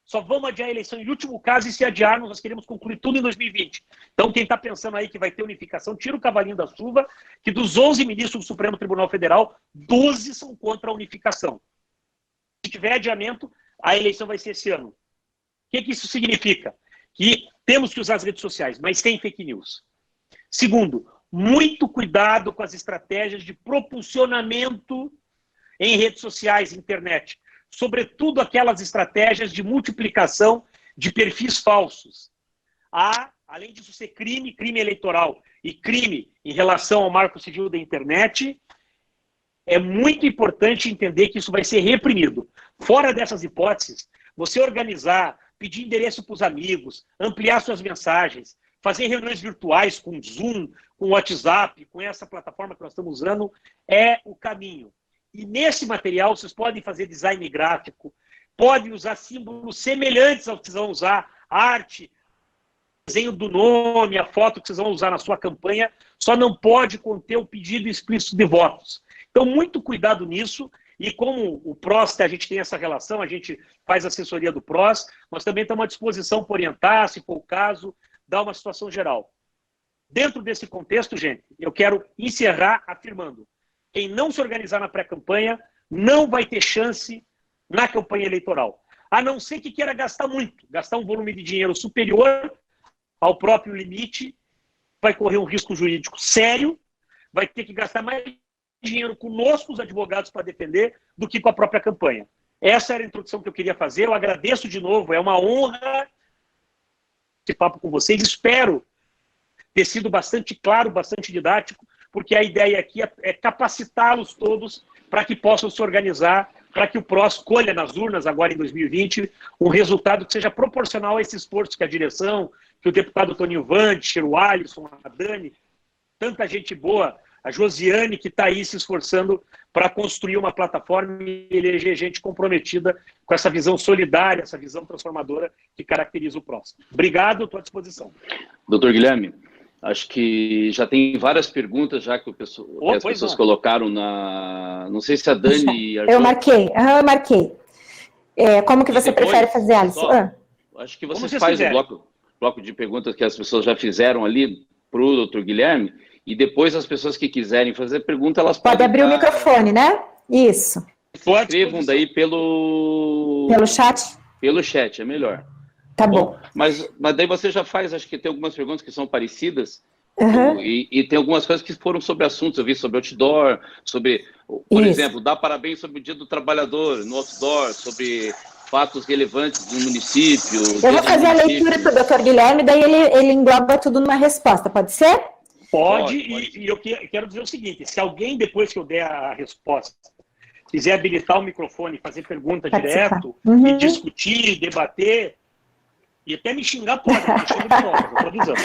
só vamos adiar a eleição em último caso, e se adiarmos, nós queremos concluir tudo em 2020. Então, quem está pensando aí que vai ter unificação, tira o cavalinho da chuva, que dos 11 ministros do Supremo Tribunal Federal, 12 são contra a unificação. Se tiver adiamento, a eleição vai ser esse ano. O que isso significa? Que temos que usar as redes sociais, mas sem fake news. Segundo, muito cuidado com as estratégias de propulsionamento em redes sociais, internet. Sobretudo aquelas estratégias de multiplicação de perfis falsos. Além disso ser crime eleitoral e crime em relação ao marco civil da internet, é muito importante entender que isso vai ser reprimido. Fora dessas hipóteses, você organizar, pedir endereço para os amigos, ampliar suas mensagens, fazer reuniões virtuais com Zoom, com WhatsApp, com essa plataforma que nós estamos usando, é o caminho. E nesse material vocês podem fazer design gráfico, podem usar símbolos semelhantes ao que vocês vão usar, arte, desenho do nome, a foto que vocês vão usar na sua campanha, só não pode conter o pedido explícito de votos. Então, muito cuidado nisso, e como o PROS, a gente tem essa relação, a gente faz assessoria do PROS, nós também estamos à disposição para orientar, se for o caso, dar uma situação geral. Dentro desse contexto, gente, eu quero encerrar afirmando: quem não se organizar na pré-campanha não vai ter chance na campanha eleitoral. A não ser que queira gastar muito, gastar um volume de dinheiro superior ao próprio limite, vai correr um risco jurídico sério, vai ter que gastar mais dinheiro conosco, os advogados, para defender, do que com a própria campanha. Essa era a introdução que eu queria fazer. Eu agradeço de novo, é uma honra esse papo com vocês. Espero ter sido bastante claro, bastante didático, porque a ideia aqui é capacitá-los todos para que possam se organizar, para que o PROS colha nas urnas, agora em 2020, um resultado que seja proporcional a esse esforço que a direção, que o deputado Toninho Vantes, o Alisson, a Dani, tanta gente boa, a Josiane, que está aí se esforçando para construir uma plataforma e eleger gente comprometida com essa visão solidária, essa visão transformadora que caracteriza o PROS. Obrigado, estou à disposição. Doutor Guilherme, acho que já tem várias perguntas já que, que as pessoas colocaram na... Não sei se a Dani... Eu marquei, eu marquei. Como que você prefere fazer, Alisson? Acho que você faz o bloco de perguntas que as pessoas já fizeram ali para o doutor Guilherme, e depois as pessoas que quiserem fazer pergunta, elas podem... Pode abrir o microfone, né? Isso. escrevam daí Pelo chat? Pelo chat, é melhor. Tá bom. Mas daí você já faz, acho que tem algumas perguntas que são parecidas, Uhum. e tem algumas coisas que foram sobre assuntos, eu vi sobre outdoor, sobre, por exemplo, dar parabéns sobre o Dia do Trabalhador no outdoor, sobre fatos relevantes do município. Eu vou fazer a leitura para o Dr. Guilherme, daí ele engloba tudo numa resposta, pode ser? Pode. E eu quero dizer o seguinte, se alguém, depois que eu der a resposta, quiser habilitar o microfone, fazer pergunta direto, e discutir, debater, e até me xingar, pode, me xinga de volta, eu tô avisando.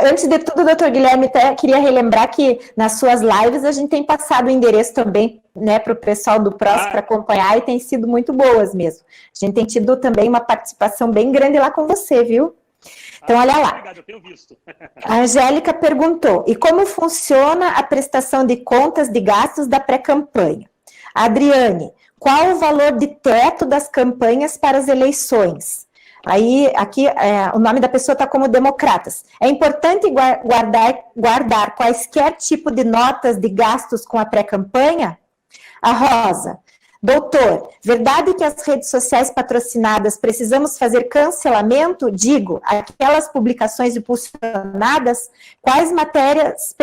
Antes de tudo, doutor Guilherme, até queria relembrar que nas suas lives a gente tem passado o endereço também, né, para o pessoal do PROS para acompanhar, e tem sido muito boas mesmo. A gente tem tido também uma participação bem grande lá com você, viu? Então, olha lá. Obrigado, eu tenho visto. A Angélica perguntou, e como funciona a prestação de contas de gastos da pré-campanha? A Adriane, qual o valor de teto das campanhas para as eleições? Aí, aqui, o nome da pessoa está como Democratas. É importante guardar quaisquer tipo de notas de gastos com a pré-campanha? A Rosa, doutor, verdade que as redes sociais patrocinadas precisamos fazer cancelamento? Digo, aquelas publicações impulsionadas, quais materiais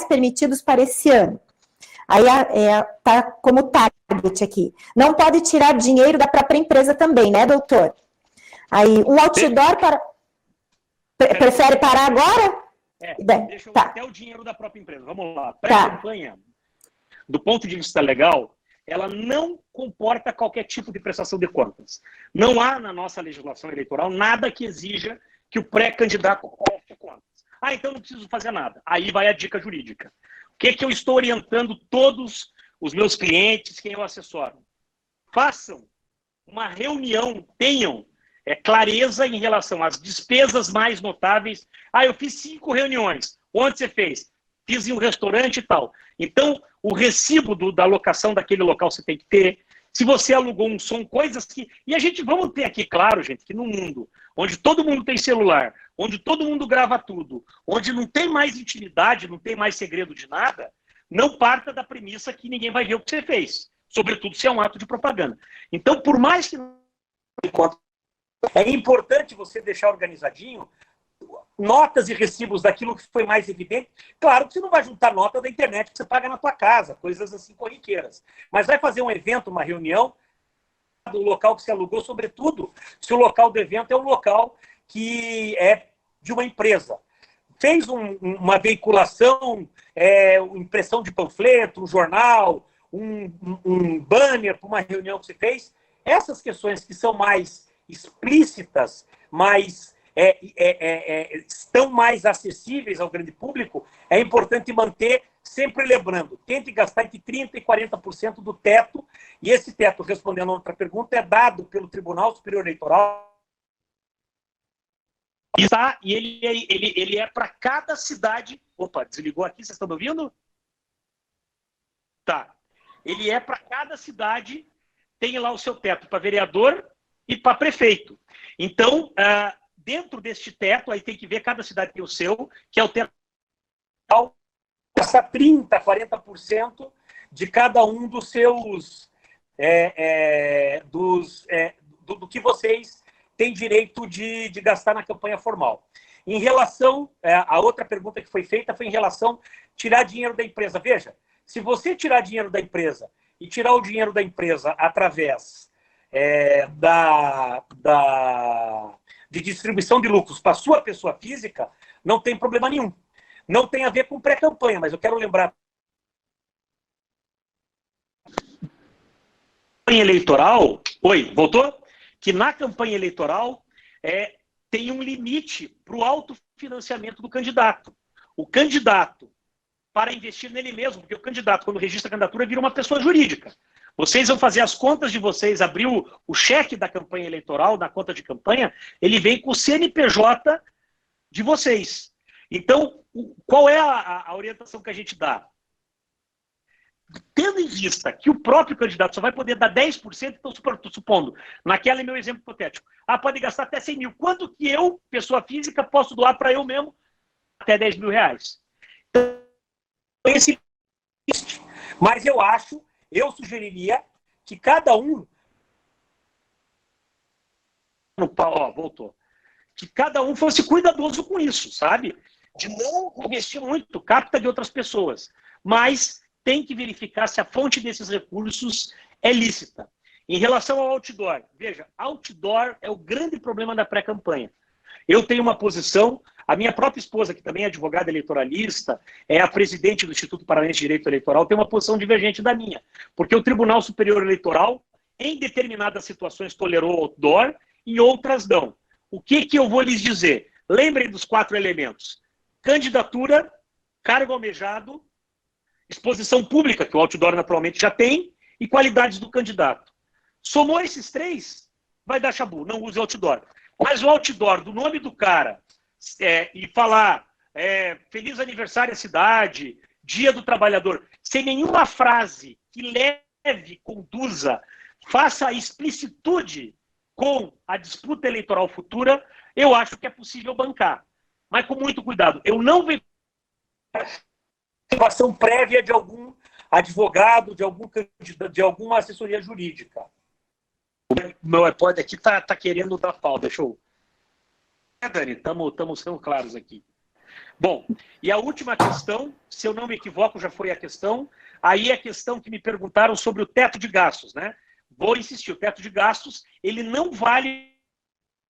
permitidos para esse ano? Aí está como target aqui. Não pode tirar dinheiro da própria empresa também, né, doutor? Aí, um outdoor para... Prefere parar agora? Deixa eu até o dinheiro da própria empresa. Vamos lá. Pré-campanha, do ponto de vista legal, ela não comporta qualquer tipo de prestação de contas. Não há na nossa legislação eleitoral nada que exija que o pré-candidato preste contas. Então não preciso fazer nada. Aí vai a dica jurídica. O que eu estou orientando todos os meus clientes, quem eu assessoro? Façam uma reunião, tenham clareza em relação às despesas mais notáveis. Eu fiz 5 reuniões. Onde você fez? Fiz em um restaurante e tal. Então, o recibo da locação daquele local você tem que ter. Se você alugou um som, coisas que... E a gente, vamos ter aqui, claro, gente, que no mundo onde todo mundo tem celular, onde todo mundo grava tudo, onde não tem mais intimidade, não tem mais segredo de nada, não parta da premissa que ninguém vai ver o que você fez. Sobretudo se é um ato de propaganda. Então, por mais que não... É importante você deixar organizadinho notas e recibos daquilo que foi mais evidente. Claro que você não vai juntar nota da internet que você paga na tua casa, coisas assim corriqueiras. Mas vai fazer um evento, uma reunião, do local que você alugou, sobretudo se o local do evento é um local que é de uma empresa. Fez uma veiculação, impressão de panfleto, um jornal, um banner para uma reunião que você fez. Essas questões que são mais explícitas, estão mais acessíveis ao grande público, é importante manter, sempre lembrando, tente gastar entre 30% e 40% do teto, e esse teto, respondendo a outra pergunta, é dado pelo Tribunal Superior Eleitoral, e ele é para cada cidade... Opa, desligou aqui, vocês estão me ouvindo? Tá. Ele é para cada cidade, tem lá o seu teto para vereador e para prefeito. Então, dentro deste teto, aí tem que ver, cada cidade tem o seu, que é o teto, essa 30%, 40% de cada um dos seus, do que vocês têm direito de gastar na campanha formal. Em relação, a outra pergunta que foi feita foi em relação a tirar dinheiro da empresa. Veja, se você tirar dinheiro da empresa e tirar o dinheiro da empresa através de distribuição de lucros para a sua pessoa física, não tem problema nenhum. Não tem a ver com pré-campanha, mas eu quero lembrar. Campanha eleitoral, voltou? Que na campanha eleitoral tem um limite para o autofinanciamento do candidato. O candidato, para investir nele mesmo, porque o candidato, quando registra a candidatura, vira uma pessoa jurídica. Vocês vão fazer as contas de vocês, abrir o cheque da campanha eleitoral, da conta de campanha, ele vem com o CNPJ de vocês. Então, qual é a orientação que a gente dá? Tendo em vista que o próprio candidato só vai poder dar 10%, então, supondo, naquele meu exemplo hipotético, pode gastar até 100 mil. Quanto que eu, pessoa física, posso doar para eu mesmo? Até 10 mil reais. Então, Mas eu sugeriria que cada um... voltou. Que cada um fosse cuidadoso com isso, sabe? De não investir muito, capta de outras pessoas. Mas tem que verificar se a fonte desses recursos é lícita. Em relação ao outdoor, veja, outdoor é o grande problema da pré-campanha. Eu tenho uma posição, a minha própria esposa, que também é advogada eleitoralista, é a presidente do Instituto Paranaense de Direito Eleitoral, tem uma posição divergente da minha. Porque o Tribunal Superior Eleitoral, em determinadas situações, tolerou outdoor, em outras não. O que eu vou lhes dizer? Lembrem dos 4 elementos. Candidatura, cargo almejado, exposição pública, que o outdoor naturalmente já tem, e qualidades do candidato. Somou esses 3, vai dar chabu, não use outdoor. Mas o outdoor do nome do cara e falar feliz aniversário à cidade, dia do trabalhador, sem nenhuma frase que leve, conduza, faça explicitude com a disputa eleitoral futura, eu acho que é possível bancar. Mas com muito cuidado. Eu não vejo participação prévia de algum advogado, de alguma assessoria jurídica. O meu iPod aqui tá querendo dar pau, deixa eu... Dani, estamos sendo claros aqui. Bom, e a última questão, se eu não me equivoco, já foi a questão, aí é a questão que me perguntaram sobre o teto de gastos, né? Vou insistir, o teto de gastos, ele não vale...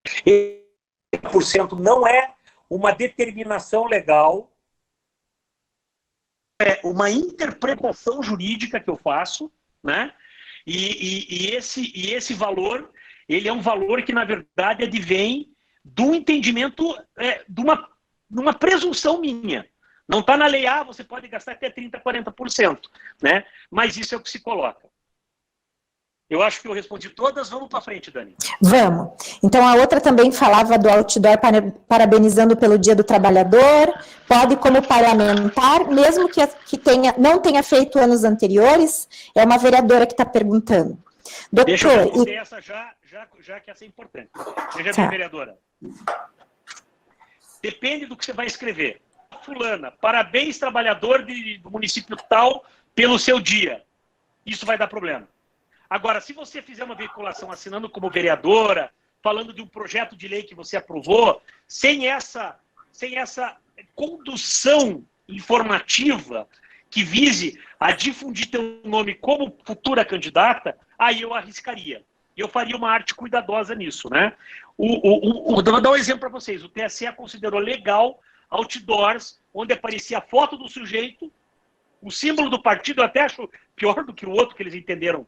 100% não é uma determinação legal, é uma interpretação jurídica que eu faço, né? E esse valor, ele é um valor que, na verdade, advém do entendimento, de uma presunção minha. Não está na lei, você pode gastar até 30%, 40%, né? Mas isso é o que se coloca. Eu acho que eu respondi todas. Vamos para frente, Dani. Vamos. Então, a outra também falava do outdoor parabenizando pelo Dia do Trabalhador. Pode, como parlamentar, mesmo que não tenha feito anos anteriores, é uma vereadora que está perguntando. Doutor, deixa eu responder essa já que essa é importante. Veja bem, vereadora. Depende do que você vai escrever. Fulana, parabéns, trabalhador do município tal, pelo seu dia. Isso vai dar problema. Agora, se você fizer uma veiculação assinando como vereadora, falando de um projeto de lei que você aprovou, sem essa condução informativa que vise a difundir teu nome como futura candidata, aí eu arriscaria. Eu faria uma arte cuidadosa nisso, né? Vou dar um exemplo para vocês. O TSE considerou legal outdoors, onde aparecia a foto do sujeito, o símbolo do partido, eu até acho pior do que o outro que eles entenderam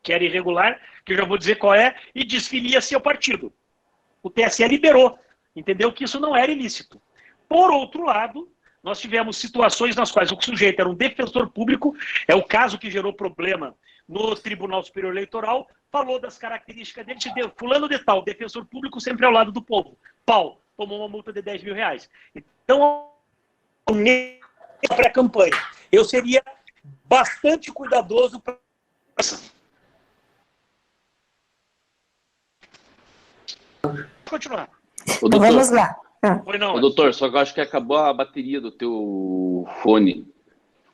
que era irregular, que eu já vou dizer qual é, e desfilia-se ao partido. O TSE liberou, entendeu que isso não era ilícito. Por outro lado, nós tivemos situações nas quais o sujeito era um defensor público, é o caso que gerou problema no Tribunal Superior Eleitoral, falou das características dele, fulano de tal, defensor público sempre ao lado do povo. Pau, tomou uma multa de 10 mil reais. Então, nessa pré-campanha, eu seria bastante cuidadoso para... continuar. Então, vamos lá. Doutor, só que eu acho que acabou a bateria do teu fone.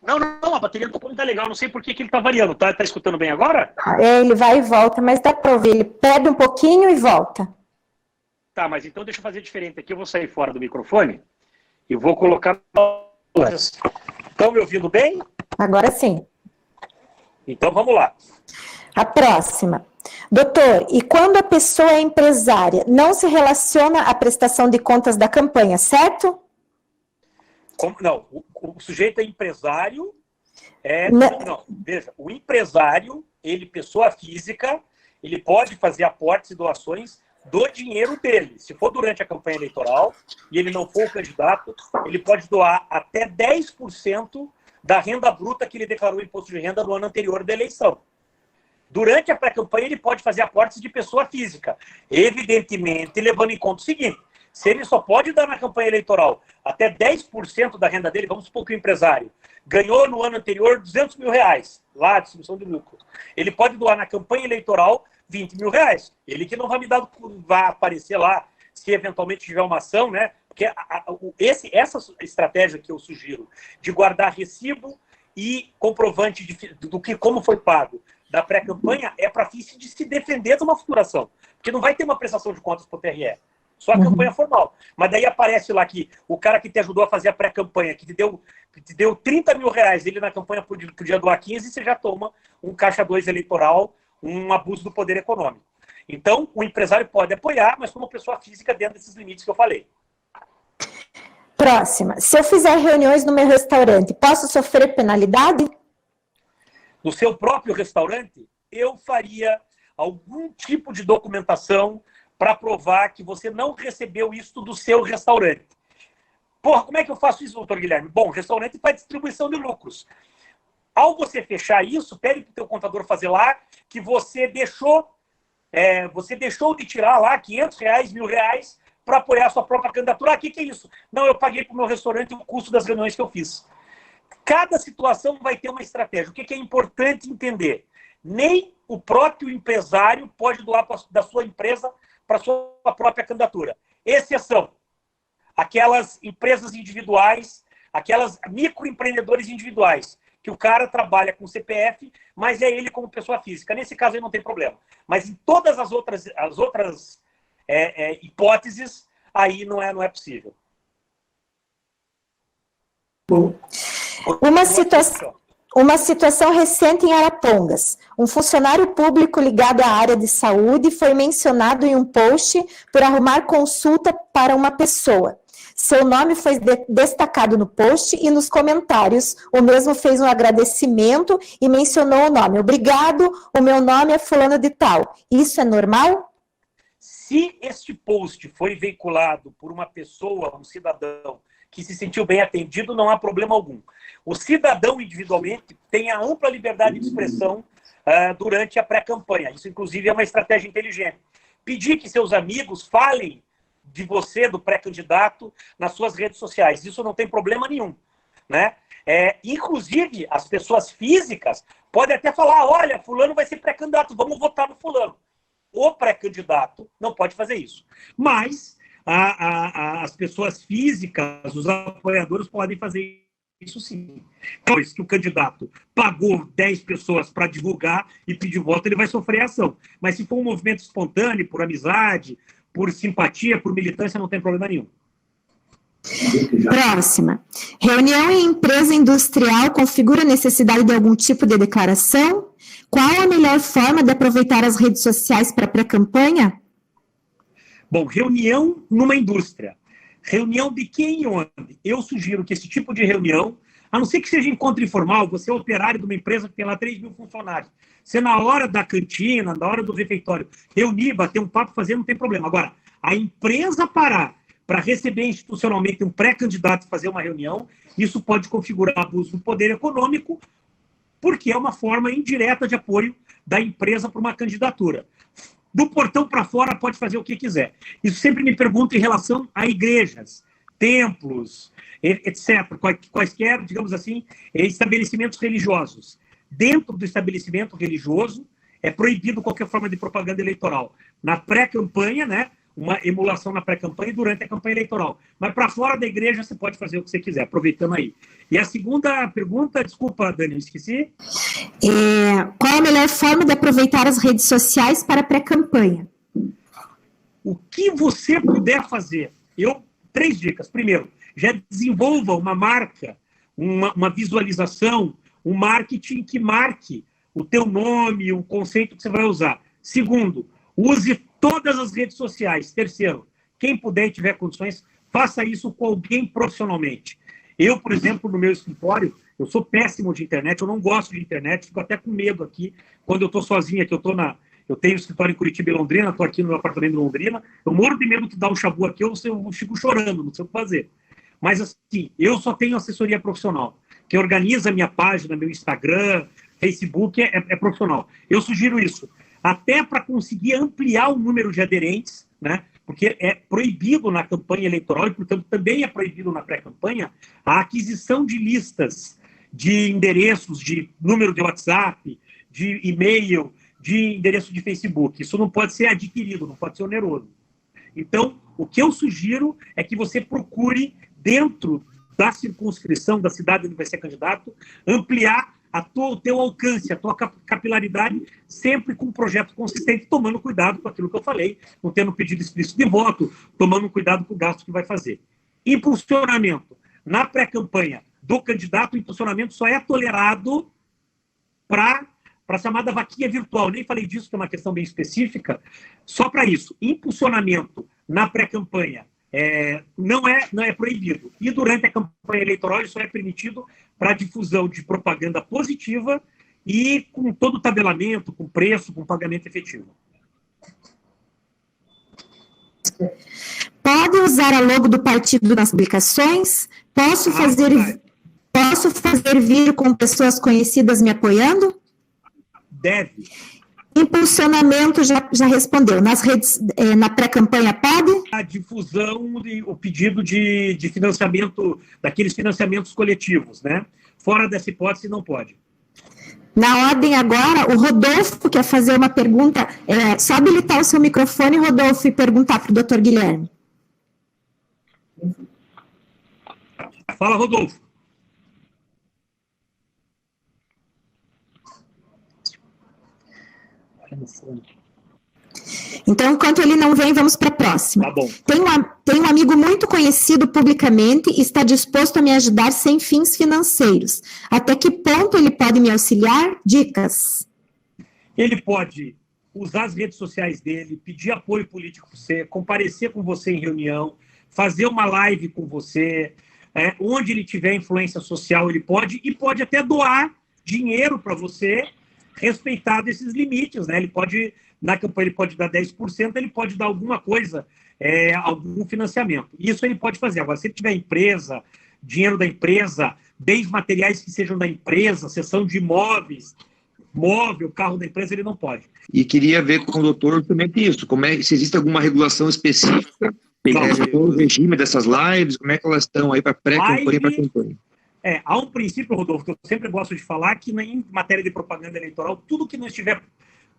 Não, a bateria do fone tá legal, não sei por que ele tá variando. Tá escutando bem agora? Ele vai e volta, mas dá para ouvir. Ele perde um pouquinho e volta. Tá, mas então deixa eu fazer diferente aqui. Eu vou sair fora do microfone e vou colocar... Estão me ouvindo bem? Agora sim. Então vamos lá. A próxima. Doutor, e quando a pessoa é empresária, não se relaciona à prestação de contas da campanha, certo? Não, o sujeito é empresário. Não, veja, o empresário, ele, pessoa física, ele pode fazer aportes e doações do dinheiro dele. Se for durante a campanha eleitoral e ele não for o candidato, ele pode doar até 10% da renda bruta que ele declarou imposto de renda no ano anterior da eleição. Durante a pré-campanha, ele pode fazer aportes de pessoa física. Evidentemente, levando em conta o seguinte, se ele só pode dar na campanha eleitoral até 10% da renda dele, vamos supor que o empresário ganhou no ano anterior 200 mil reais, lá a distribuição de lucro. Ele pode doar na campanha eleitoral 20 mil reais. Ele que não vai aparecer lá, se eventualmente tiver uma ação, né? Porque essa estratégia que eu sugiro, de guardar recibo e comprovante como foi pago da pré-campanha é para fim de se defender de uma futuração. Porque não vai ter uma prestação de contas para o TRE. Só a campanha formal. Mas daí aparece lá que o cara que te ajudou a fazer a pré-campanha, que te deu 30 mil reais, ele na campanha podia doar 15, você já toma um caixa 2 eleitoral, um abuso do poder econômico. Então, o empresário pode apoiar, mas como pessoa física dentro desses limites que eu falei. Próxima. Se eu fizer reuniões no meu restaurante, posso sofrer penalidade? No seu próprio restaurante, eu faria algum tipo de documentação para provar que você não recebeu isso do seu restaurante. Porra, como é que eu faço isso, doutor Guilherme? Bom, restaurante faz distribuição de lucros. Ao você fechar isso, pede para o teu contador fazer lá que você deixou de tirar lá 500 reais, R$1.000 para apoiar a sua própria candidatura. O que é isso? Não, eu paguei para o meu restaurante o custo das reuniões que eu fiz. Cada situação vai ter uma estratégia. O que é importante entender? Nem o próprio empresário pode doar da sua empresa para a sua própria candidatura. Exceção, aquelas empresas individuais, aquelas microempreendedores individuais, que o cara trabalha com CPF, mas é ele como pessoa física. Nesse caso aí não tem problema. Mas em todas as outras hipóteses, aí não é possível. Uma situação recente em Arapongas. Um funcionário público ligado à área de saúde foi mencionado em um post por arrumar consulta para uma pessoa. Seu nome foi destacado no post e nos comentários. O mesmo fez um agradecimento e mencionou o nome. Obrigado, o meu nome é fulano de tal. Isso é normal? Se este post foi veiculado por uma pessoa, um cidadão, que se sentiu bem atendido, não há problema algum. O cidadão, individualmente, tem a ampla liberdade de expressão durante a pré-campanha. Isso, inclusive, é uma estratégia inteligente. Pedir que seus amigos falem de você, do pré-candidato, nas suas redes sociais. Isso não tem problema nenhum, né? Inclusive, as pessoas físicas podem até falar, olha, fulano vai ser pré-candidato, vamos votar no fulano. O pré-candidato não pode fazer isso. Mas as pessoas físicas, os apoiadores podem fazer isso sim. Pois que o candidato pagou 10 pessoas para divulgar e pedir voto, ele vai sofrer ação. Mas se for um movimento espontâneo, por amizade, por simpatia, por militância, não tem problema nenhum. Próxima. Reunião em empresa industrial configura necessidade de algum tipo de declaração? Qual a melhor forma de aproveitar as redes sociais para pré-campanha? Bom, reunião numa indústria. Reunião de quem e onde? Eu sugiro que esse tipo de reunião, a não ser que seja encontro informal, você é operário de uma empresa que tem lá 3 mil funcionários. Você, na hora da cantina, na hora do refeitório, reunir, bater um papo, fazer, não tem problema. Agora, a empresa parar para receber institucionalmente um pré-candidato e fazer uma reunião, isso pode configurar abuso do poder econômico, porque é uma forma indireta de apoio da empresa para uma candidatura. Do portão para fora pode fazer o que quiser. Isso sempre me pergunta em relação a igrejas, templos, etc. Quaisquer, digamos assim, estabelecimentos religiosos. Dentro do estabelecimento religioso é proibido qualquer forma de propaganda eleitoral. Na pré-campanha, né? Uma emulação na pré-campanha e durante a campanha eleitoral. Mas para fora da igreja você pode fazer o que você quiser, aproveitando aí. E a segunda pergunta, desculpa, Dani, eu esqueci. Qual a melhor forma de aproveitar as redes sociais para pré-campanha? O que você puder fazer. 3 dicas. Primeiro, já desenvolva uma marca, uma visualização, um marketing que marque o teu nome, o conceito que você vai usar. Segundo, use todas as redes sociais. Terceiro, quem puder e tiver condições, faça isso com alguém profissionalmente. Eu, por exemplo, no meu escritório, eu sou péssimo de internet, eu não gosto de internet, fico até com medo aqui, quando eu estou sozinho aqui, eu tenho escritório em Curitiba e Londrina, estou aqui no meu apartamento em Londrina, eu morro de medo que dá um chabu aqui, eu fico chorando, não sei o que fazer. Mas assim, eu só tenho assessoria profissional. Quem organiza minha página, meu Instagram, Facebook, é profissional. Eu sugiro isso. Até para conseguir ampliar o número de aderentes, né? Porque é proibido na campanha eleitoral e, portanto, também é proibido na pré-campanha a aquisição de listas de endereços, de número de WhatsApp, de e-mail, de endereço de Facebook. Isso não pode ser adquirido, não pode ser oneroso. Então, o que eu sugiro é que você procure, dentro da circunscrição, da cidade onde vai ser candidato, ampliar o teu alcance, a tua capilaridade, sempre com um projeto consistente, tomando cuidado com aquilo que eu falei, não tendo pedido explícito de voto, tomando cuidado com o gasto que vai fazer. Impulsionamento. Na pré-campanha do candidato, o impulsionamento só é tolerado para a chamada vaquinha virtual. Nem falei disso, que é uma questão bem específica. Só para isso. Impulsionamento na pré-campanha não é proibido. E durante a campanha eleitoral isso é permitido para difusão de propaganda positiva e com todo o tabelamento, com preço, com pagamento efetivo. Pode usar a logo do partido nas publicações? Posso fazer vídeo com pessoas conhecidas me apoiando? Deve. Impulsionamento já respondeu. Nas redes, na pré-campanha pode? A difusão, o pedido de financiamento, daqueles financiamentos coletivos, né? Fora dessa hipótese, não pode. Na ordem agora, o Rodolfo quer fazer uma pergunta. Só habilitar o seu microfone, Rodolfo, e perguntar para o doutor Guilherme. Fala, Rodolfo. Então, enquanto ele não vem, vamos para a próxima. Tá bom. Tem um amigo muito conhecido publicamente e está disposto a me ajudar sem fins financeiros. Até que ponto ele pode me auxiliar? Dicas. Ele pode usar as redes sociais dele, pedir apoio político para você, comparecer com você em reunião, fazer uma live com você, onde ele tiver influência social, ele pode, e pode até doar dinheiro para você, respeitado esses limites, né? Ele pode, na campanha, ele pode dar 10%, ele pode dar alguma coisa, algum financiamento. Isso ele pode fazer. Agora, se ele tiver empresa, dinheiro da empresa, bens materiais que sejam da empresa, cessão de imóveis, móvel, carro da empresa, ele não pode. E queria ver com o doutor justamente isso, se existe alguma regulação específica, o regime dessas lives, como é que elas estão aí para pré-campanha e para campanha? Há um princípio, Rodolfo, que eu sempre gosto de falar, que em matéria de propaganda eleitoral, tudo que não estiver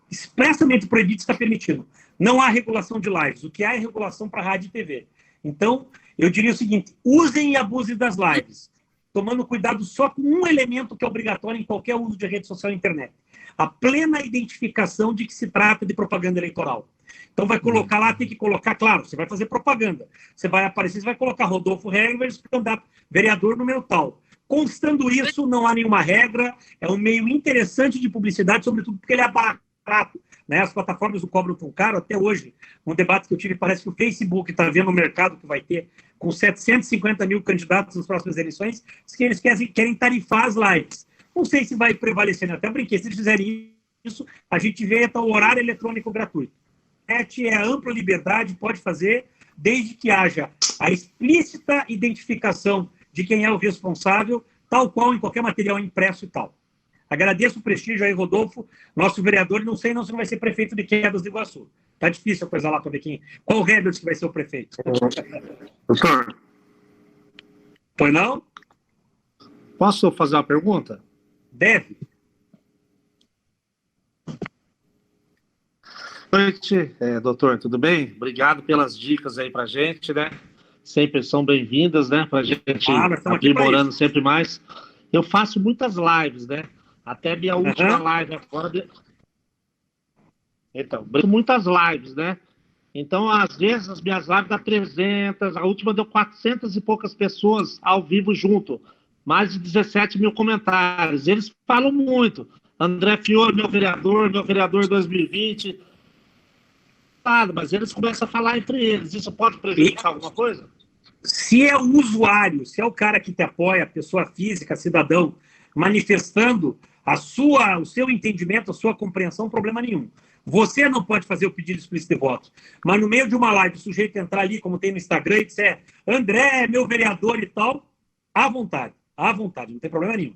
expressamente proibido está permitido. Não há regulação de lives, o que há é regulação para rádio e TV. Então, eu diria o seguinte, usem e abusem das lives, tomando cuidado só com um elemento que é obrigatório em qualquer uso de rede social e internet. A plena identificação de que se trata de propaganda eleitoral. Então vai colocar lá, tem que colocar, claro, você vai fazer propaganda. Você vai aparecer, você vai colocar Rodolfo Herbers, candidato vereador número tal. Constando isso, não há nenhuma regra, é um meio interessante de publicidade, sobretudo porque ele é barato. Né? As plataformas o cobram tão caro, até hoje, um debate que eu tive, parece que o Facebook está vendo o mercado que vai ter, com 750 mil candidatos nas próximas eleições, que eles querem tarifar as lives. Não sei se vai prevalecer, né? Até brinquei, se eles fizerem isso, a gente vê o horário eletrônico gratuito. É ampla liberdade, pode fazer, desde que haja a explícita identificação de quem é o responsável, tal qual em qualquer material impresso e tal. Agradeço o prestígio aí, Rodolfo, nosso vereador, não sei se não vai ser prefeito de Quedas do Iguaçu. Tá difícil a coisa lá para ver qual o Herbert que vai ser o prefeito. Doutor. Pois não? Posso fazer uma pergunta? Deve. Boa noite, doutor, tudo bem? Obrigado pelas dicas aí pra gente, né? Sempre são bem-vindas, né? Pra gente aprimorando sempre mais. Eu faço muitas lives, né? Até minha última live agora. Então, muitas lives, né? Então, às vezes, as minhas lives dão 300, a última deu 400 e poucas pessoas ao vivo junto. Mais de 17 mil comentários. Eles falam muito. André Fiore, meu vereador 2020. Mas eles começam a falar entre eles. Isso pode prejudicar alguma coisa? Se é o usuário, se é o cara que te apoia, a pessoa física, cidadão, manifestando o seu entendimento, a sua compreensão, problema nenhum. Você não pode fazer o pedido explícito de voto. Mas no meio de uma live, o sujeito entrar ali, como tem no Instagram, e disser André, meu vereador e tal, à vontade, não tem problema nenhum.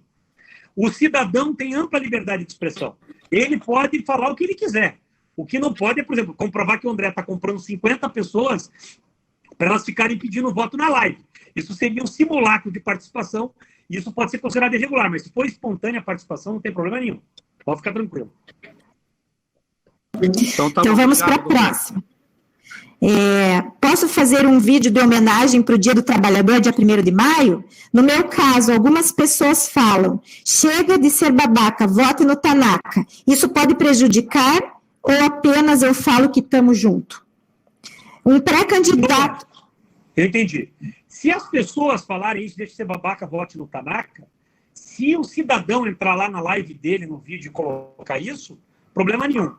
O cidadão tem ampla liberdade de expressão. Ele pode falar o que ele quiser. O que não pode é, por exemplo, comprovar que o André está comprando 50 pessoas para elas ficarem pedindo voto na live. Isso seria um simulacro de participação e isso pode ser considerado irregular, mas se for espontânea a participação, não tem problema nenhum. Pode ficar tranquilo. Então vamos para a próxima. Posso fazer um vídeo de homenagem para o Dia do Trabalhador, dia 1º de maio? No meu caso, algumas pessoas falam, chega de ser babaca, vote no Tanaka. Isso pode prejudicar ou apenas eu falo que estamos junto? Um pré-candidato... Eu entendi. Se as pessoas falarem isso, deixa de ser babaca, vote no Tanaka, se o cidadão entrar lá na live dele, no vídeo, e colocar isso, problema nenhum.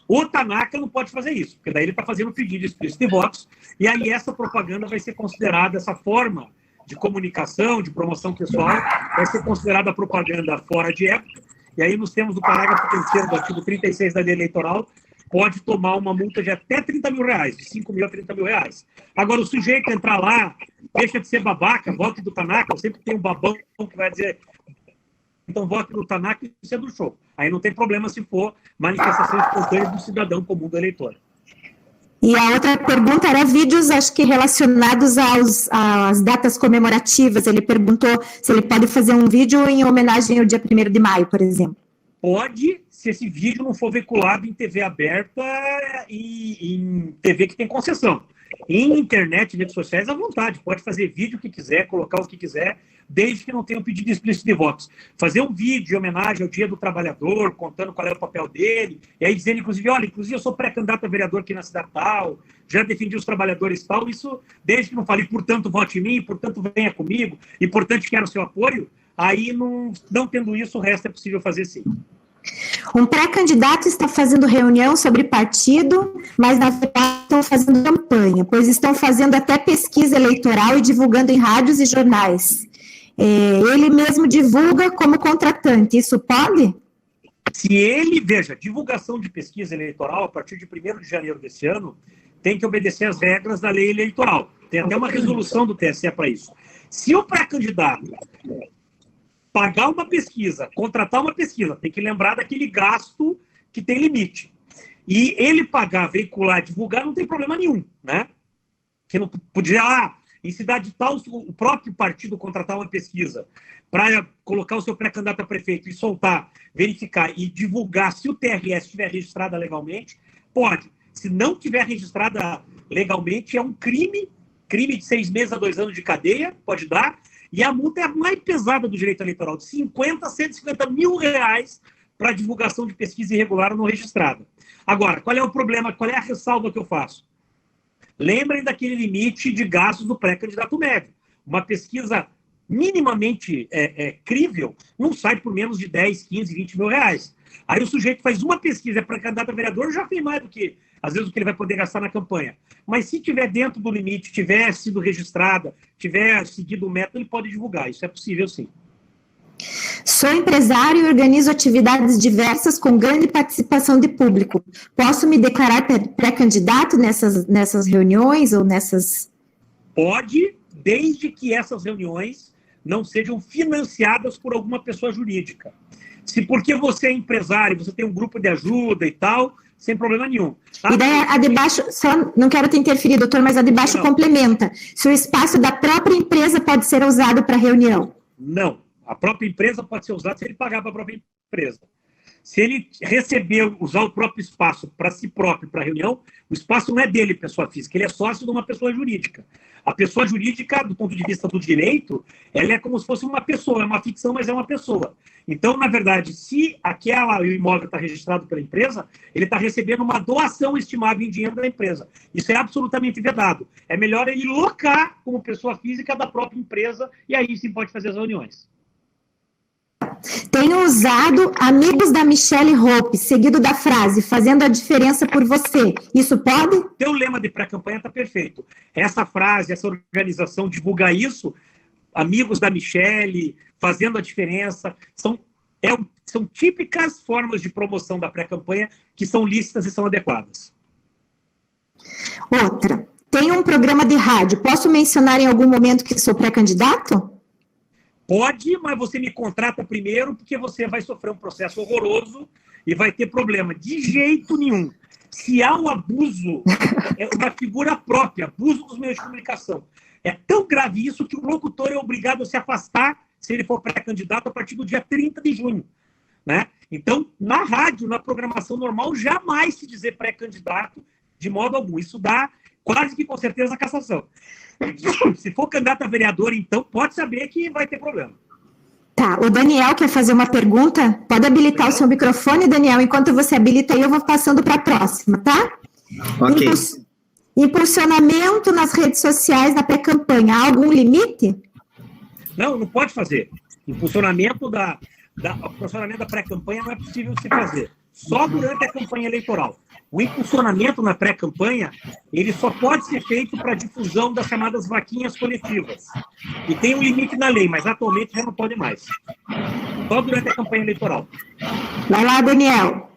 O Tanaka não pode fazer isso, porque daí ele está fazendo pedido explícito de votos, e aí essa propaganda vai ser considerada, essa forma de comunicação, de promoção pessoal, vai ser considerada propaganda fora de época, e aí nos termos do parágrafo 3º do artigo 36 da lei eleitoral, pode tomar uma multa de até 30 mil reais, de 5 mil a 30 mil reais. Agora, o sujeito entrar lá, deixa de ser babaca, vote do Tanaka, sempre tem um babão que vai dizer... Então, vote no Tanaka e isso é do show. Aí não tem problema se for manifestação espontânea do cidadão comum do eleitor. E a outra pergunta era vídeos, acho que relacionados às datas comemorativas. Ele perguntou se ele pode fazer um vídeo em homenagem ao dia 1º de maio, por exemplo. Pode, se esse vídeo não for veiculado em TV aberta e em TV que tem concessão. Em internet, redes sociais, à vontade. Pode fazer vídeo que quiser, colocar o que quiser, desde que não tenha um pedido explícito de votos. Fazer um vídeo de homenagem ao Dia do Trabalhador, contando qual é o papel dele, e aí dizendo, inclusive, olha, inclusive eu sou pré-candidato a vereador aqui na cidade tal, já defendi os trabalhadores tal, isso, desde que não fale, portanto, vote em mim, portanto, venha comigo, e, portanto, quero o seu apoio, aí, não tendo isso, o resto é possível fazer sim. Um pré-candidato está fazendo reunião sobre partido, mas na verdade estão fazendo campanha, pois estão fazendo até pesquisa eleitoral e divulgando em rádios e jornais. Ele mesmo divulga como contratante, isso pode? Se ele, veja, divulgação de pesquisa eleitoral a partir de 1º de janeiro desse ano, tem que obedecer às regras da lei eleitoral. Tem até uma resolução do TSE para isso. Se o pré-candidato pagar uma pesquisa, contratar uma pesquisa, tem que lembrar daquele gasto que tem limite. E ele pagar, veicular, divulgar, não tem problema nenhum, né? Que não podia, em cidade tal, o próprio partido contratar uma pesquisa para colocar o seu pré-candidato a prefeito e soltar, verificar e divulgar, se o TRS estiver registrada legalmente, pode. Se não tiver registrada legalmente, é um crime de 6 meses a 2 anos de cadeia, pode dar, e a multa é a mais pesada do direito eleitoral, de 50 a 150 mil reais para divulgação de pesquisa irregular não registrada. Agora, qual é o problema, qual é a ressalva que eu faço? Lembrem daquele limite de gastos do pré-candidato médio. Uma pesquisa minimamente crível não sai por menos de 10, 15, 20 mil reais. Aí o sujeito faz uma pesquisa para candidato a vereador, já tem mais do que, às vezes, o que ele vai poder gastar na campanha. Mas se tiver dentro do limite, tiver sido registrada, tiver seguido o método, ele pode divulgar. Isso é possível, sim. Sou empresário e organizo atividades diversas com grande participação de público. Posso me declarar pré-candidato nessas reuniões ou nessas... Pode, desde que essas reuniões não sejam financiadas por alguma pessoa jurídica. Se porque você é empresário, você tem um grupo de ajuda e tal, sem problema nenhum. E daí a de baixo, só não quero te interferir, doutor, mas a de baixo complementa. Se o espaço da própria empresa pode ser usado para reunião. Não. A própria empresa pode ser usada se ele pagar para a própria empresa. Se ele usar o próprio espaço para si próprio, para reunião, o espaço não é dele, pessoa física, ele é sócio de uma pessoa jurídica. A pessoa jurídica, do ponto de vista do direito, ela é como se fosse uma pessoa, é uma ficção, mas é uma pessoa. Então, na verdade, se o imóvel está registrado pela empresa, ele está recebendo uma doação estimável em dinheiro da empresa. Isso é absolutamente vedado. É melhor ele locar como pessoa física da própria empresa e aí sim pode fazer as reuniões. Tenho usado amigos da Michelle Hope, seguido da frase, fazendo a diferença por você. Isso pode? Teu lema de pré-campanha está perfeito. Essa frase, essa organização divulgar isso, amigos da Michelle, fazendo a diferença, são típicas formas de promoção da pré-campanha que são lícitas e são adequadas. Outra. Tenho um programa de rádio. Posso mencionar em algum momento que sou pré-candidato? Pode, mas você me contrata primeiro, porque você vai sofrer um processo horroroso e vai ter problema. De jeito nenhum. Se há um abuso, é uma figura própria, abuso dos meios de comunicação. É tão grave isso que o locutor é obrigado a se afastar, se ele for pré-candidato, a partir do dia 30 de junho. Né? Então, na rádio, na programação normal, jamais se dizer pré-candidato de modo algum. Isso dá quase que com certeza a cassação. Se for candidato a vereador, então, pode saber que vai ter problema. Tá, o Daniel quer fazer uma pergunta? Pode habilitar o seu microfone, Daniel. Enquanto você habilita aí, eu vou passando para a próxima, tá? Ok. Impulsionamento nas redes sociais na pré-campanha, há algum limite? Não pode fazer. Impulsionamento da pré-campanha não é possível se fazer. Só durante a campanha eleitoral. O impulsionamento na pré-campanha, ele só pode ser feito para difusão das chamadas vaquinhas coletivas. E tem um limite na lei, mas atualmente já não pode mais. Só durante a campanha eleitoral. Vai lá, Daniel.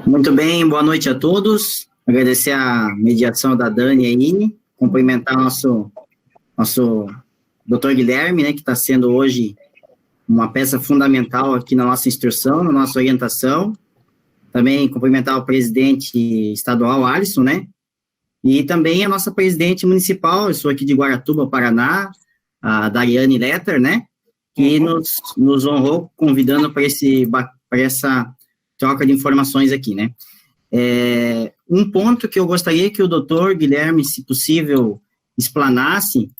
Muito bem, boa noite a todos. Agradecer a mediação da Dani aí, cumprimentar nosso Dr. Guilherme, né, que está sendo hoje uma peça fundamental aqui na nossa instrução, na nossa orientação. Também cumprimentar o presidente estadual, Alisson, né? E também a nossa presidente municipal, eu sou aqui de Guaratuba, Paraná, a Dariane Letter, né? Que nos honrou convidando para essa troca de informações aqui, né? Um ponto que eu gostaria que o doutor Guilherme, se possível, explanasse,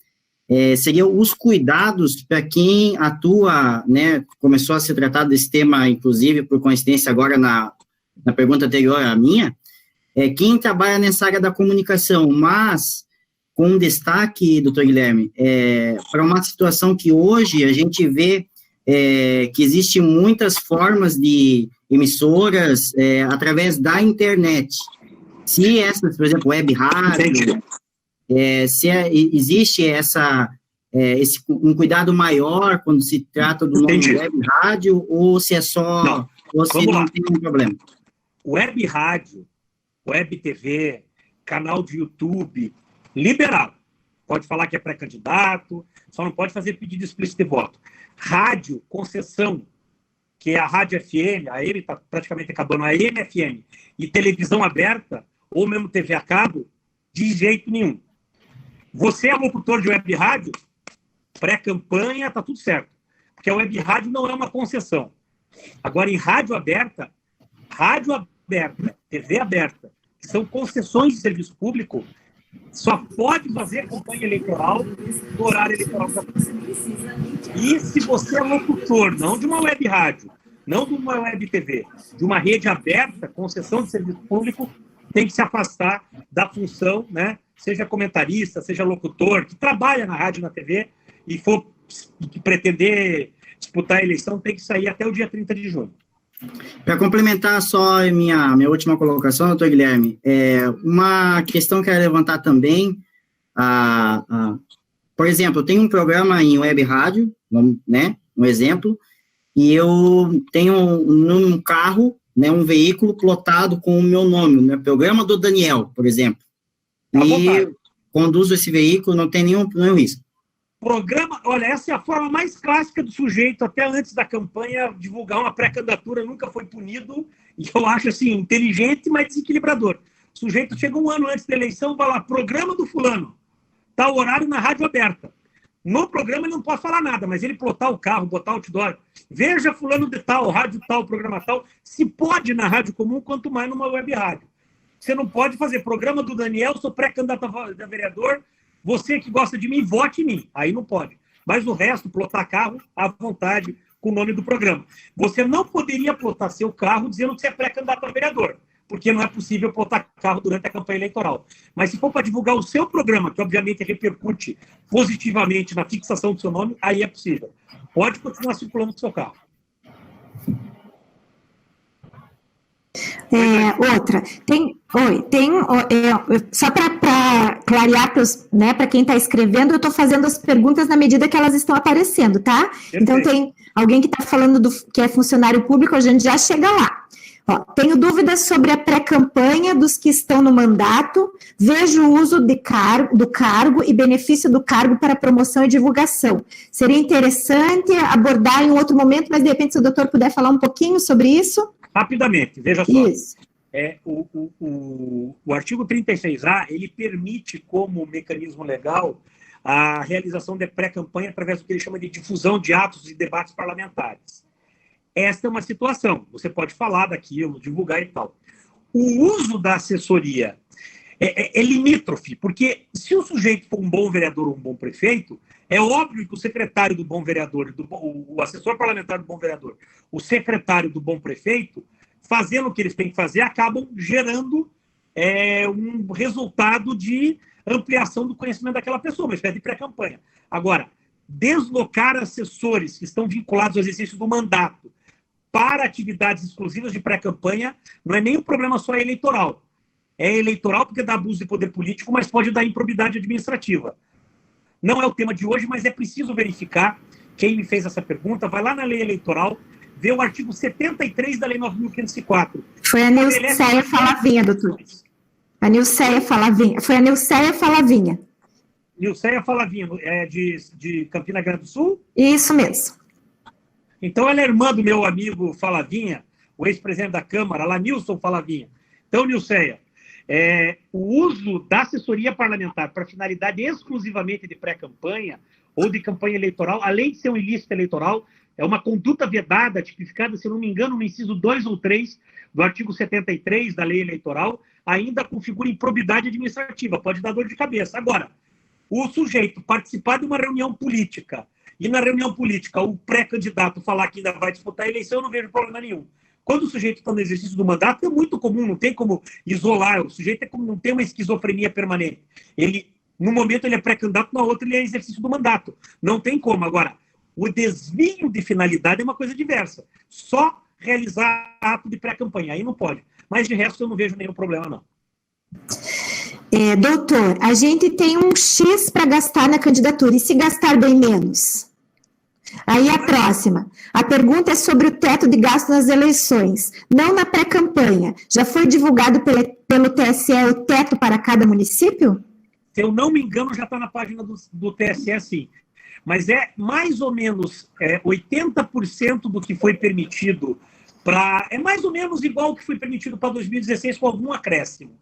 seria os cuidados para quem atua, né? Começou a ser tratado desse tema, inclusive, por coincidência, agora na pergunta anterior à minha, quem trabalha nessa área da comunicação, mas com um destaque, doutor Guilherme, para uma situação que hoje a gente vê que existem muitas formas de emissoras através da internet. Se essas, por exemplo, web rádio, existe um cuidado maior quando se trata do nome web rádio, ou se é só... Não. Ou se não tem nenhum problema. Web rádio, web TV, canal de YouTube, liberado. Pode falar que é pré-candidato, só não pode fazer pedido explícito de voto. Rádio, concessão, que é a Rádio FM, a AM está praticamente acabando, a AM/FM, e televisão aberta, ou mesmo TV a cabo, de jeito nenhum. Você é locutor de web rádio, pré-campanha, está tudo certo. Porque a web rádio não é uma concessão. Agora, em rádio aberta, TV aberta, que são concessões de serviço público, só pode fazer campanha eleitoral no horário eleitoral. E se você é locutor, não de uma web rádio, não de uma web TV, de uma rede aberta, concessão de serviço público, tem que se afastar da função, né? Seja comentarista, seja locutor, que trabalha na rádio e na TV, e que pretender disputar a eleição, tem que sair até o dia 30 de junho. Para complementar só minha última colocação, doutor Guilherme, uma questão que eu quero levantar também, por exemplo, eu tenho um programa em web rádio, né, um exemplo, e eu tenho num carro, né, um veículo plotado com o meu nome, né, programa do Daniel, por exemplo, e conduzo esse veículo, não tem nenhum risco. Programa, olha, essa é a forma mais clássica do sujeito, até antes da campanha, divulgar uma pré-candidatura, nunca foi punido, e eu acho, assim, inteligente, mas desequilibrador. O sujeito chega um ano antes da eleição, vai lá, programa do fulano, tal horário na rádio aberta. No programa ele não pode falar nada, mas ele plotar o carro, botar outdoor, veja fulano de tal, rádio tal, programa tal, se pode na rádio comum, quanto mais numa web rádio. Você não pode fazer programa do Daniel, sou pré-candidato a vereador, você que gosta de mim, vote em mim. Aí não pode. Mas o resto, plotar carro, à vontade, com o nome do programa. Você não poderia plotar seu carro dizendo que você é pré-candidato a vereador, porque não é possível plotar carro durante a campanha eleitoral. Mas se for para divulgar o seu programa, que obviamente repercute positivamente na fixação do seu nome, aí é possível. Pode continuar circulando com o seu carro. Outra, só para clarear para quem está escrevendo, eu estou fazendo as perguntas na medida que elas estão aparecendo, tá? Perfeito. Então tem alguém que está falando que é funcionário público, a gente já chega lá. Tenho dúvidas sobre a pré-campanha dos que estão no mandato, vejo o uso do cargo e benefício do cargo para promoção e divulgação. Seria interessante abordar em um outro momento, mas de repente se o doutor puder falar um pouquinho sobre isso? Rapidamente, veja só. Isso. O artigo 36A, ele permite, como mecanismo legal, a realização de pré-campanha através do que ele chama de difusão de atos e debates parlamentares. Esta é uma situação. Você pode falar daquilo, divulgar e tal. O uso da assessoria é limítrofe, porque se o sujeito for um bom vereador ou um bom prefeito, é óbvio que o secretário do bom vereador, o assessor parlamentar do bom vereador, o secretário do bom prefeito, fazendo o que eles têm que fazer, acabam gerando um resultado de ampliação do conhecimento daquela pessoa, uma espécie de pré-campanha. Agora, deslocar assessores que estão vinculados ao exercício do mandato para atividades exclusivas de pré-campanha não é nem um problema só eleitoral. É eleitoral porque dá abuso de poder político, mas pode dar improbidade administrativa. Não é o tema de hoje, mas é preciso verificar. Quem me fez essa pergunta, vai lá na lei eleitoral, vê o artigo 73 da lei 9.504. Foi a Nilceia Falavinha, doutor. A Nilceia Falavinha. Foi a Nilceia Falavinha. Nilceia Falavinha, de Campina Grande do Sul? Isso mesmo. Então, ela é irmã do meu amigo Falavinha, o ex-presidente da Câmara, lá, Nilson Falavinha. Então, Nilceia, o uso da assessoria parlamentar para finalidade exclusivamente de pré-campanha ou de campanha eleitoral, além de ser um ilícito eleitoral, é uma conduta vedada, tipificada, se eu não me engano, no inciso 2 ou 3 do artigo 73 da lei eleitoral, ainda configura improbidade administrativa, pode dar dor de cabeça. Agora, o sujeito participar de uma reunião política e na reunião política o pré-candidato falar que ainda vai disputar a eleição, eu não vejo problema nenhum. Quando o sujeito está no exercício do mandato, é muito comum, não tem como isolar, o sujeito não tem uma esquizofrenia permanente. No momento ele é pré-candidato, na outra ele é exercício do mandato. Não tem como. Agora, o desvio de finalidade é uma coisa diversa. Só realizar ato de pré-campanha, aí não pode. Mas de resto eu não vejo nenhum problema, não. Doutor, a gente tem um X para gastar na candidatura, e se gastar bem menos? Aí a próxima. A pergunta é sobre o teto de gasto nas eleições, não na pré-campanha. Já foi divulgado pelo TSE o teto para cada município? Se eu não me engano, já está na página do TSE, sim. Mas é mais ou menos 80% do que foi permitido para... É mais ou menos igual ao que foi permitido para 2016, com algum acréscimo.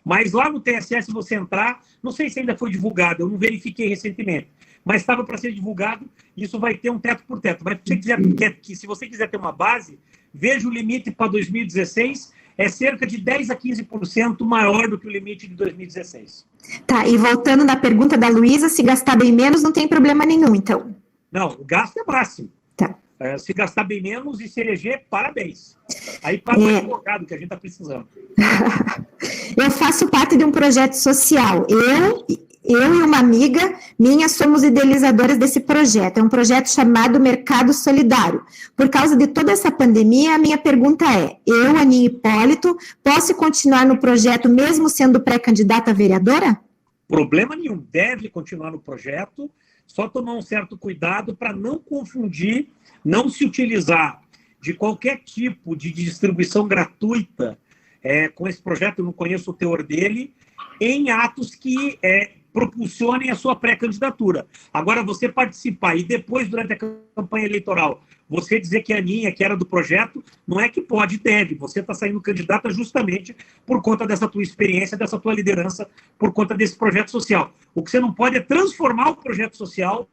Mas lá no TSE, se você entrar, não sei se ainda foi divulgado, eu não verifiquei recentemente, mas estava para ser divulgado, isso vai ter um teto por teto. Mas se você quiser ter uma base, veja o limite para 2016, é cerca de 10% a 15% maior do que o limite de 2016. Tá, e voltando na pergunta da Luísa, se gastar bem menos, não tem problema nenhum, então? Não, o gasto é máximo. Tá. Se gastar bem menos e se eleger, parabéns. Aí paga o advogado que a gente está precisando. Eu faço parte de um projeto social. Eu e uma amiga minha somos idealizadoras desse projeto. É um projeto chamado Mercado Solidário. Por causa de toda essa pandemia, a minha pergunta é: eu, Aninha Hipólito, posso continuar no projeto mesmo sendo pré-candidata a vereadora? Problema nenhum. Deve continuar no projeto, só tomar um certo cuidado para não confundir, não se utilizar de qualquer tipo de distribuição gratuita com esse projeto, eu não conheço o teor dele, em atos que propulsionem a sua pré-candidatura. Agora, você participar e depois, durante a campanha eleitoral, você dizer que a Aninha, que era do projeto, não é que pode, deve. Você está saindo candidata justamente por conta dessa tua experiência, dessa tua liderança, por conta desse projeto social. O que você não pode é transformar o projeto social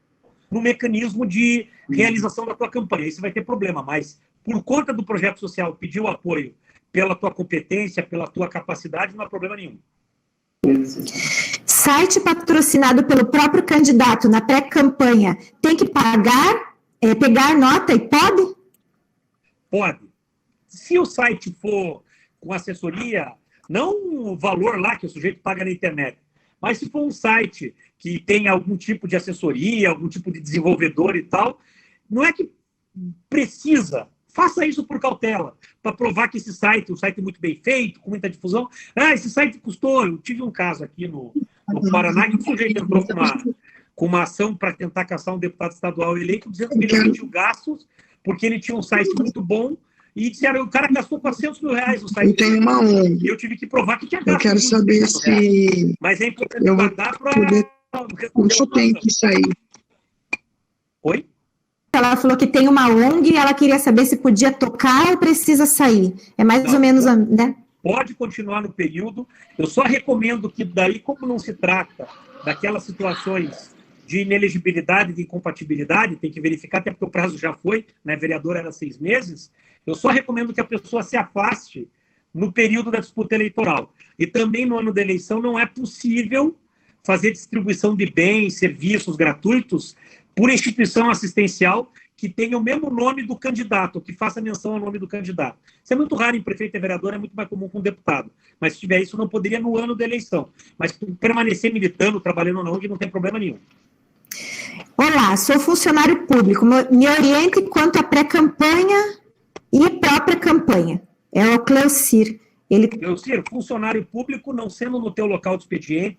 no mecanismo de realização da tua campanha. Aí você vai ter problema, mas por conta do projeto social, pedir o apoio pela tua competência, pela tua capacidade, não há problema nenhum. Site patrocinado pelo próprio candidato na pré-campanha tem que pagar, pegar nota e pode? Pode. Se o site for com assessoria, não o valor lá que o sujeito paga na internet, mas se for um site que tem algum tipo de assessoria, algum tipo de desenvolvedor e tal, não é que precisa. Faça isso por cautela, para provar que esse site, um site muito bem feito, com muita difusão. Esse site custou. Eu tive um caso aqui no Paraná, que o sujeito entrou com uma ação para tentar caçar um deputado estadual eleito, dizendo que ele tinha gastos, porque ele tinha um site muito bom, e disseram que o cara gastou R$400 mil no site. Eu tenho uma ONG. E eu tive que provar que tinha gasto. Eu quero saber se... Mas é importante guardar para... Quanto tempo isso aí? Oi? Ela falou que tem uma ONG e ela queria saber se podia tocar ou precisa sair. É mais ou menos, né? Pode continuar no período. Eu só recomendo que daí, como não se trata daquelas situações de inelegibilidade, de incompatibilidade, tem que verificar, até porque o prazo já foi, né? Vereador era 6 meses. Eu só recomendo que a pessoa se afaste no período da disputa eleitoral. E também no ano da eleição não é possível fazer distribuição de bens, serviços gratuitos por instituição assistencial que tenha o mesmo nome do candidato, que faça menção ao nome do candidato. Isso é muito raro em prefeito e vereador, é muito mais comum com deputado. Mas se tiver isso, não poderia no ano da eleição. Mas permanecer militando, trabalhando na ONG, não tem problema nenhum. Olá, sou funcionário público. Me oriente quanto à pré-campanha e própria campanha. É o Cleucir. Cleucir, funcionário público, não sendo no teu local de expediente,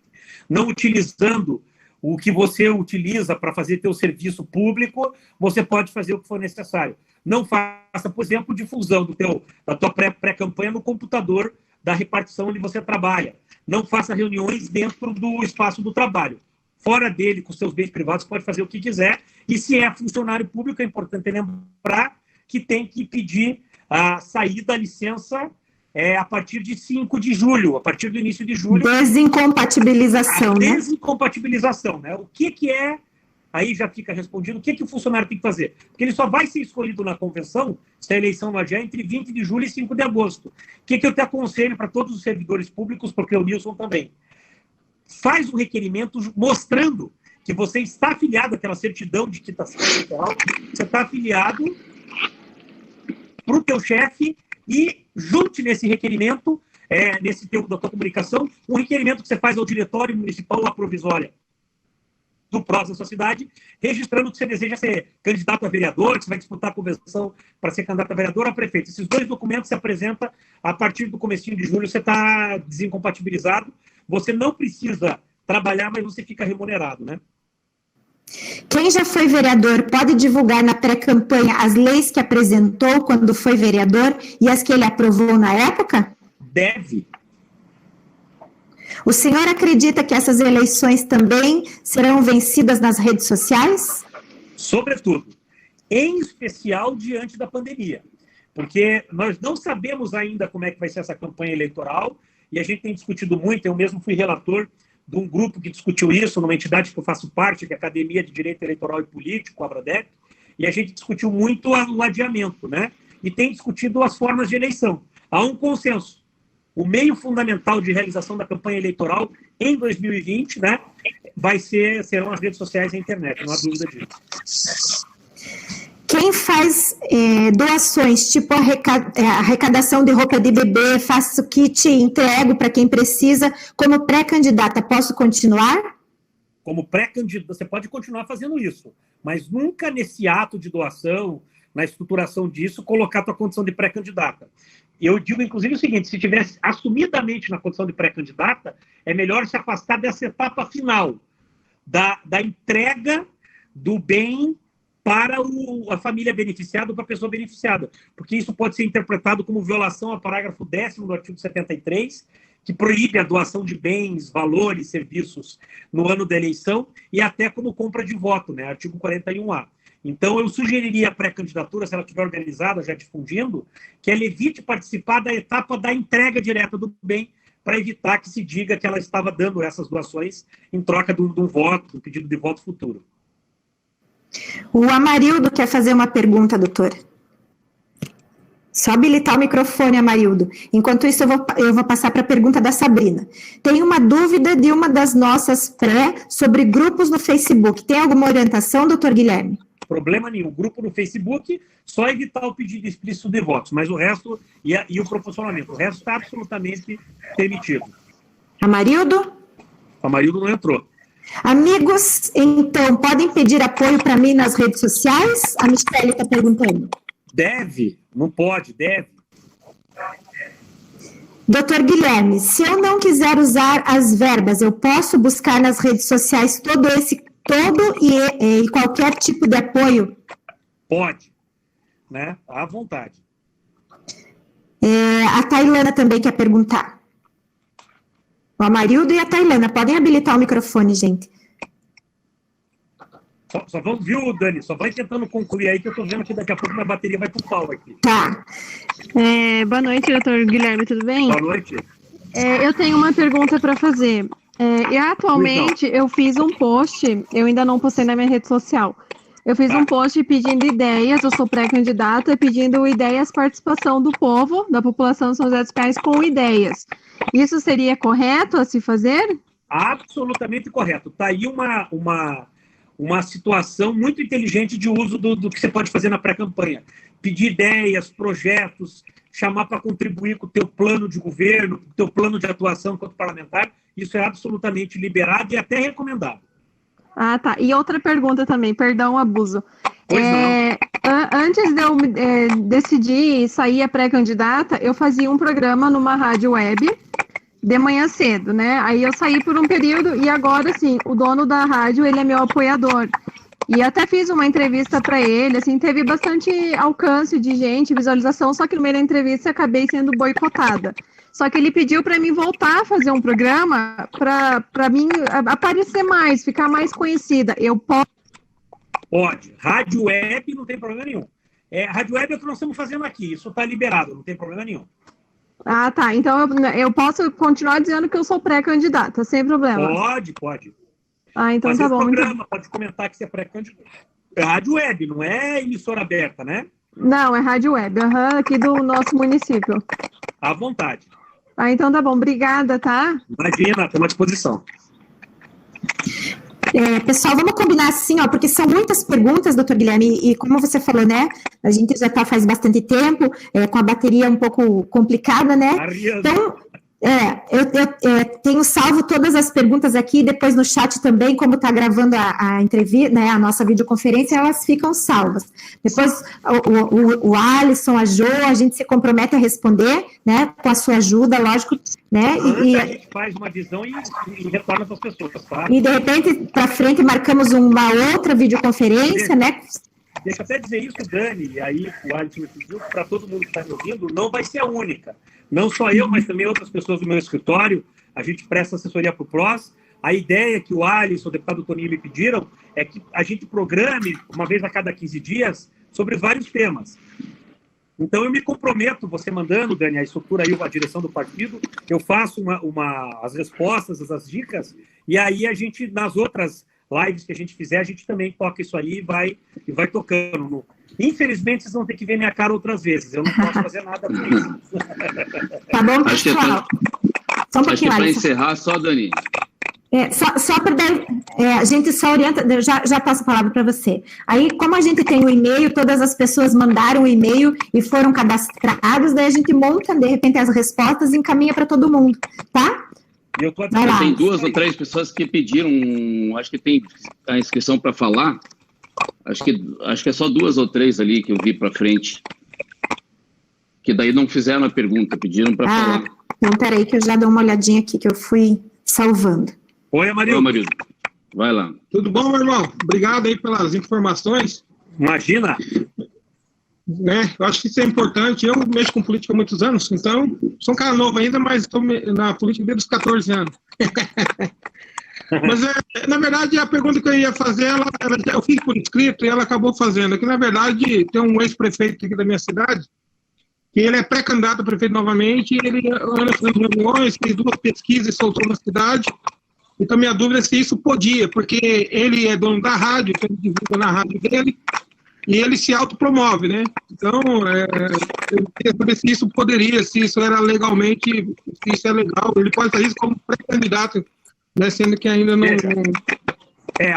não utilizando o que você utiliza para fazer teu serviço público, você pode fazer o que for necessário. Não faça, por exemplo, difusão da tua pré-campanha no computador da repartição onde você trabalha. Não faça reuniões dentro do espaço do trabalho. Fora dele, com seus bens privados, pode fazer o que quiser. E se é funcionário público, é importante lembrar que tem que pedir a saída da licença a partir de 5 de julho, a partir do início de julho. Desincompatibilização, né? Desincompatibilização, né? O que é, aí já fica respondido, o que o funcionário tem que fazer? Porque ele só vai ser escolhido na convenção, se a eleição não adiar, entre 20 de julho e 5 de agosto. O que eu te aconselho para todos os servidores públicos, porque o Nilson também, faz um requerimento mostrando que você está afiliado àquela certidão de quitação eleitoral, você está afiliado para o teu chefe e junte nesse requerimento, nesse teu da tua comunicação, um requerimento que você faz ao diretório municipal ou à provisória do PROS da sua cidade, registrando que você deseja ser candidato a vereador, que você vai disputar a convenção para ser candidato a vereador ou a prefeito. Esses 2 documentos se apresentam a partir do comecinho de julho, você está desincompatibilizado, você não precisa trabalhar, mas você fica remunerado, né? Quem já foi vereador pode divulgar na pré-campanha as leis que apresentou quando foi vereador e as que ele aprovou na época? Deve. O senhor acredita que essas eleições também serão vencidas nas redes sociais? Sobretudo. Em especial diante da pandemia. Porque nós não sabemos ainda como é que vai ser essa campanha eleitoral e a gente tem discutido muito. Eu mesmo fui relator de um grupo que discutiu isso, numa entidade que eu faço parte, que é a Academia de Direito Eleitoral e Político, a Abradec, e a gente discutiu muito o adiamento, né? E tem discutido as formas de eleição. Há um consenso. O meio fundamental de realização da campanha eleitoral em 2020, né, serão as redes sociais e a internet, não há dúvida disso. Quem faz doações, tipo arrecadação de roupa de bebê, faço kit, entrego para quem precisa, como pré-candidata, posso continuar? Como pré-candidata, você pode continuar fazendo isso, mas nunca nesse ato de doação, na estruturação disso, colocar a tua condição de pré-candidata. Eu digo, inclusive, o seguinte, se estivesse assumidamente na condição de pré-candidata, é melhor se afastar dessa etapa final, da entrega do bem para a família beneficiada ou para a pessoa beneficiada, porque isso pode ser interpretado como violação ao parágrafo 10º do artigo 73, que proíbe a doação de bens, valores, serviços no ano da eleição e até como compra de voto, né? Artigo 41A. Então, eu sugeriria a pré-candidatura, se ela estiver organizada, já difundindo, que ela evite participar da etapa da entrega direta do bem, para evitar que se diga que ela estava dando essas doações em troca de um voto, um pedido de voto futuro. O Amarildo quer fazer uma pergunta, doutor. Só habilitar o microfone, Amarildo. Enquanto isso, eu vou passar para a pergunta da Sabrina. Tem uma dúvida de uma das nossas pré sobre grupos no Facebook. Tem alguma orientação, doutor Guilherme? Problema nenhum. Grupo no Facebook, só evitar o pedido explícito de votos, mas o resto, e o proporcionamento, o resto está absolutamente permitido. Amarildo? O Amarildo não entrou. Amigos, então, podem pedir apoio para mim nas redes sociais? A Michele está perguntando. Deve, não pode, deve. Doutor Guilherme, se eu não quiser usar as verbas, eu posso buscar nas redes sociais todo e qualquer tipo de apoio? Pode, né? À vontade. A Tailana também quer perguntar. O Amarildo e a Tailana, podem habilitar o microfone, gente. Só vamos, viu, Dani? Só vai tentando concluir aí, que eu tô vendo que daqui a pouco minha bateria vai pro pau aqui. Tá. Boa noite, doutor Guilherme, tudo bem? Boa noite. Eu tenho uma pergunta para fazer. E atualmente eu fiz um post, eu ainda não postei na minha rede social, Eu fiz um post pedindo ideias, eu sou pré-candidata, pedindo ideias, participação do povo, da população de São José dos Pinhais com ideias. Isso seria correto a se fazer? Absolutamente correto. Está aí uma situação muito inteligente de uso do que você pode fazer na pré-campanha. Pedir ideias, projetos, chamar para contribuir com o teu plano de governo, com o teu plano de atuação enquanto parlamentar. Isso é absolutamente liberado e até recomendado. Ah, tá. E outra pergunta também, perdão o abuso. Antes de eu decidir sair a pré-candidata, eu fazia um programa numa rádio web de manhã cedo, né? Aí eu saí por um período e agora, assim, o dono da rádio, ele é meu apoiador. E até fiz uma entrevista para ele, assim, teve bastante alcance de gente, visualização, só que no meio da entrevista acabei sendo boicotada. Só que ele pediu para mim voltar a fazer um programa para mim aparecer mais, ficar mais conhecida. Eu posso? Pode. Rádio web não tem problema nenhum. Rádio web é o que nós estamos fazendo aqui. Isso está liberado, não tem problema nenhum. Ah, tá. Então eu posso continuar dizendo que eu sou pré-candidata, sem problema. Pode. Ah, então fazer tá bom. Programa, então... Pode comentar que você é pré-candidata. É rádio web, não é emissora aberta, né? Não, é rádio web, aqui do nosso município. À vontade. Ah, então tá bom. Obrigada, tá? Imagina, estou à disposição. Pessoal, vamos combinar assim, ó, porque são muitas perguntas, doutor Guilherme, e como você falou, né, a gente já está faz bastante tempo, com a bateria um pouco complicada, né? Então, eu tenho salvo todas as perguntas aqui, depois no chat também, como está gravando a entrevista, né, a nossa videoconferência, elas ficam salvas. Depois, o Alisson, a Jo, a gente se compromete a responder, né, com a sua ajuda, lógico, né? A gente faz uma visão e retorna para as pessoas, tá? E, de repente, para frente, marcamos uma outra videoconferência, né? Deixa eu até dizer isso, Dani, e aí o Alisson me pediu, para todo mundo que está me ouvindo, não vai ser a única. Não só eu, mas também outras pessoas do meu escritório. A gente presta assessoria para o PROS. A ideia que o Alisson, o deputado Toninho me pediram é que a gente programe, uma vez a cada 15 dias, sobre vários temas. Então, eu me comprometo, você mandando, Dani, a estrutura aí, a direção do partido, eu faço as respostas, as dicas, e aí a gente, nas outras lives que a gente fizer, a gente também toca isso aí e vai tocando. Infelizmente, vocês vão ter que ver minha cara outras vezes. Eu não posso fazer nada por isso. Tá bom, pessoal? Só um pouquinho, acho que para Alisson. encerrar, só, Dani. Só para a gente só orienta, já passo a palavra para você. Aí, como a gente tem o e-mail, todas as pessoas mandaram o e-mail e foram cadastrados, daí a gente monta, de repente, as respostas e encaminha para todo mundo, tá? Tem 2 ou 3 pessoas que pediram, acho que tem a inscrição para falar. Acho que é só 2 ou 3 ali que eu vi para frente. Que daí não fizeram a pergunta, pediram para falar. Então, peraí que eu já dou uma olhadinha aqui, que eu fui salvando. Oi, Amarildo. Vai lá. Tudo bom, meu irmão? Obrigado aí pelas informações. Imagina. Eu acho que isso é importante. Eu mexo com política há muitos anos, então sou um cara novo ainda, mas estou na política desde os 14 anos. Mas, na verdade, a pergunta que eu ia fazer, eu fiz por escrito e ela acabou fazendo. Que, na verdade, tem um ex-prefeito aqui da minha cidade, que ele é pré-candidato a prefeito novamente, e ele anda fazendo reuniões, fez 2 pesquisas e soltou na cidade. Então, minha dúvida é se isso podia, porque ele é dono da rádio, então ele divulga na rádio dele, e ele se autopromove, né? Então, eu queria saber se isso poderia, se isso era legalmente, se isso é legal. Ele pode fazer isso como pré-candidato, né, sendo que ainda não...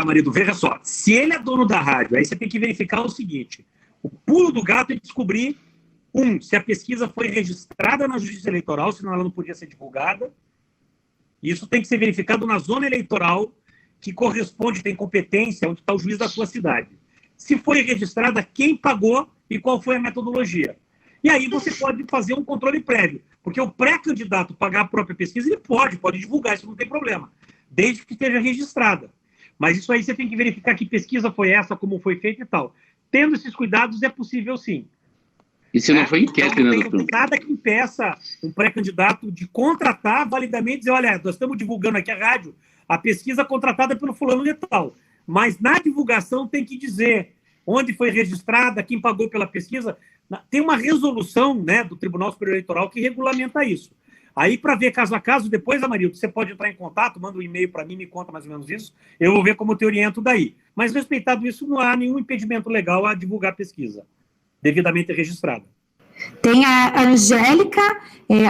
Marido, veja só. Se ele é dono da rádio, aí você tem que verificar o seguinte. O pulo do gato é descobrir, se a pesquisa foi registrada na Justiça Eleitoral, senão ela não podia ser divulgada. Isso tem que ser verificado na zona eleitoral, que corresponde, tem competência, onde está o juiz da sua cidade. Se foi registrada, quem pagou e qual foi a metodologia. E aí você pode fazer um controle prévio, porque o pré-candidato pagar a própria pesquisa, ele pode divulgar, isso não tem problema, desde que esteja registrada. Mas isso aí você tem que verificar que pesquisa foi essa, como foi feita e tal. Tendo esses cuidados, é possível sim. E se não foi enquete, então, né, doutor? Não tem nada que impeça um pré-candidato de contratar validamente e dizer, olha, nós estamos divulgando aqui a rádio, a pesquisa contratada pelo fulano de tal. Mas na divulgação tem que dizer onde foi registrada, quem pagou pela pesquisa. Tem uma resolução, né, do Tribunal Superior Eleitoral que regulamenta isso. Aí, para ver caso a caso, depois, Amarildo, você pode entrar em contato, manda um e-mail para mim, me conta mais ou menos isso, eu vou ver como eu te oriento daí. Mas, respeitado isso, não há nenhum impedimento legal a divulgar a pesquisa, devidamente registrada. Tem a Angélica,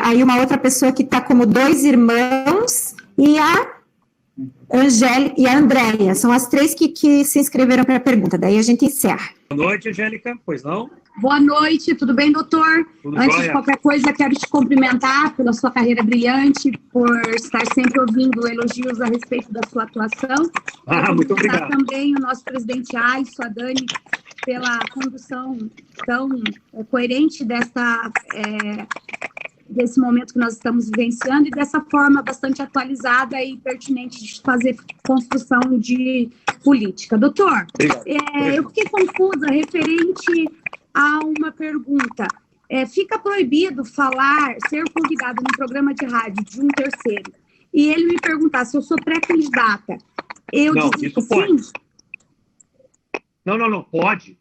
aí uma outra pessoa que está como 2 irmãos, e a Angélica e a Andréia, são as 3 que se inscreveram para a pergunta, daí a gente encerra. Boa noite, Angélica, pois não? Boa noite, tudo bem, doutor? Tudo Antes jóia. de qualquer coisa, quero te cumprimentar pela sua carreira brilhante, por estar sempre ouvindo elogios a respeito da sua atuação. Muito obrigado. Também o nosso presidente Alisson, a Dani, pela condução tão coerente desse momento que nós estamos vivenciando e dessa forma bastante atualizada e pertinente de fazer construção de política. Doutor, eu fiquei confusa referente a uma pergunta. Fica proibido ser convidado num programa de rádio de um terceiro e ele me perguntar se eu sou pré-candidata. Eu disse que sim? Não, pode.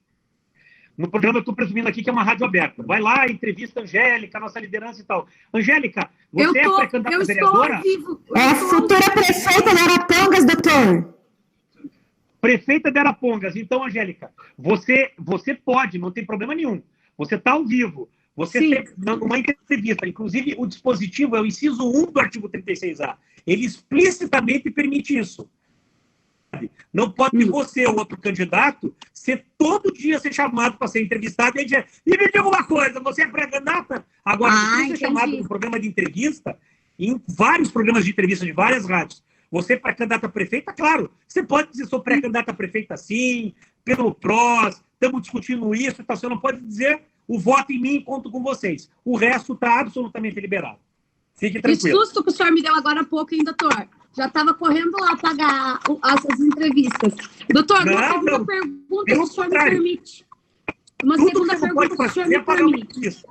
No programa eu estou presumindo aqui que é uma rádio aberta. Vai lá, entrevista a Angélica, a nossa liderança e tal. Angélica, você é pré-candidata vereadora? É futura prefeita de Arapongas, doutor. Prefeita de Arapongas. Então, Angélica, você pode, não tem problema nenhum. Você está ao vivo. Você tem uma entrevista. Inclusive, o dispositivo é o inciso 1 do artigo 36A. Ele explicitamente permite isso. Não pode você ou outro candidato todo dia ser chamado para ser entrevistado e dizer, e me diga uma coisa, você é pré-candidata? Agora, você ser chamado no programa de entrevista, em vários programas de entrevista de várias rádios, você é pré-candidata a prefeita? Claro, você pode dizer, sou pré-candidata a prefeita sim, pelo PROS, estamos discutindo isso, então você não pode dizer, o voto em mim, conto com vocês. O resto está absolutamente liberado. Fique tranquilo. Que susto que o senhor me deu agora há pouco, hein, doutor? Já estava correndo lá pagar as entrevistas. Doutor, uma segunda pergunta, se o senhor me permite. Uma segunda pergunta, se o senhor me permite.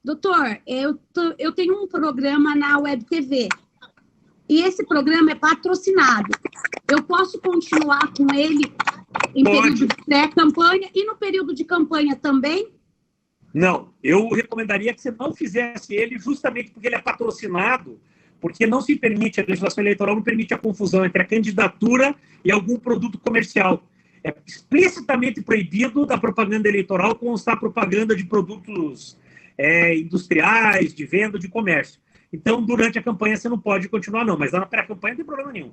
Doutor, eu tenho um programa na Web TV. E esse programa é patrocinado. Eu posso continuar com ele em período de pré-campanha e no período de campanha também? Não, eu recomendaria que você não fizesse ele justamente porque ele é patrocinado, porque não se permite, a legislação eleitoral não permite a confusão entre a candidatura e algum produto comercial. É explicitamente proibido da propaganda eleitoral constar propaganda de produtos industriais, de venda, de comércio. Então, durante a campanha você não pode continuar, não, mas lá na pré-campanha não tem problema nenhum.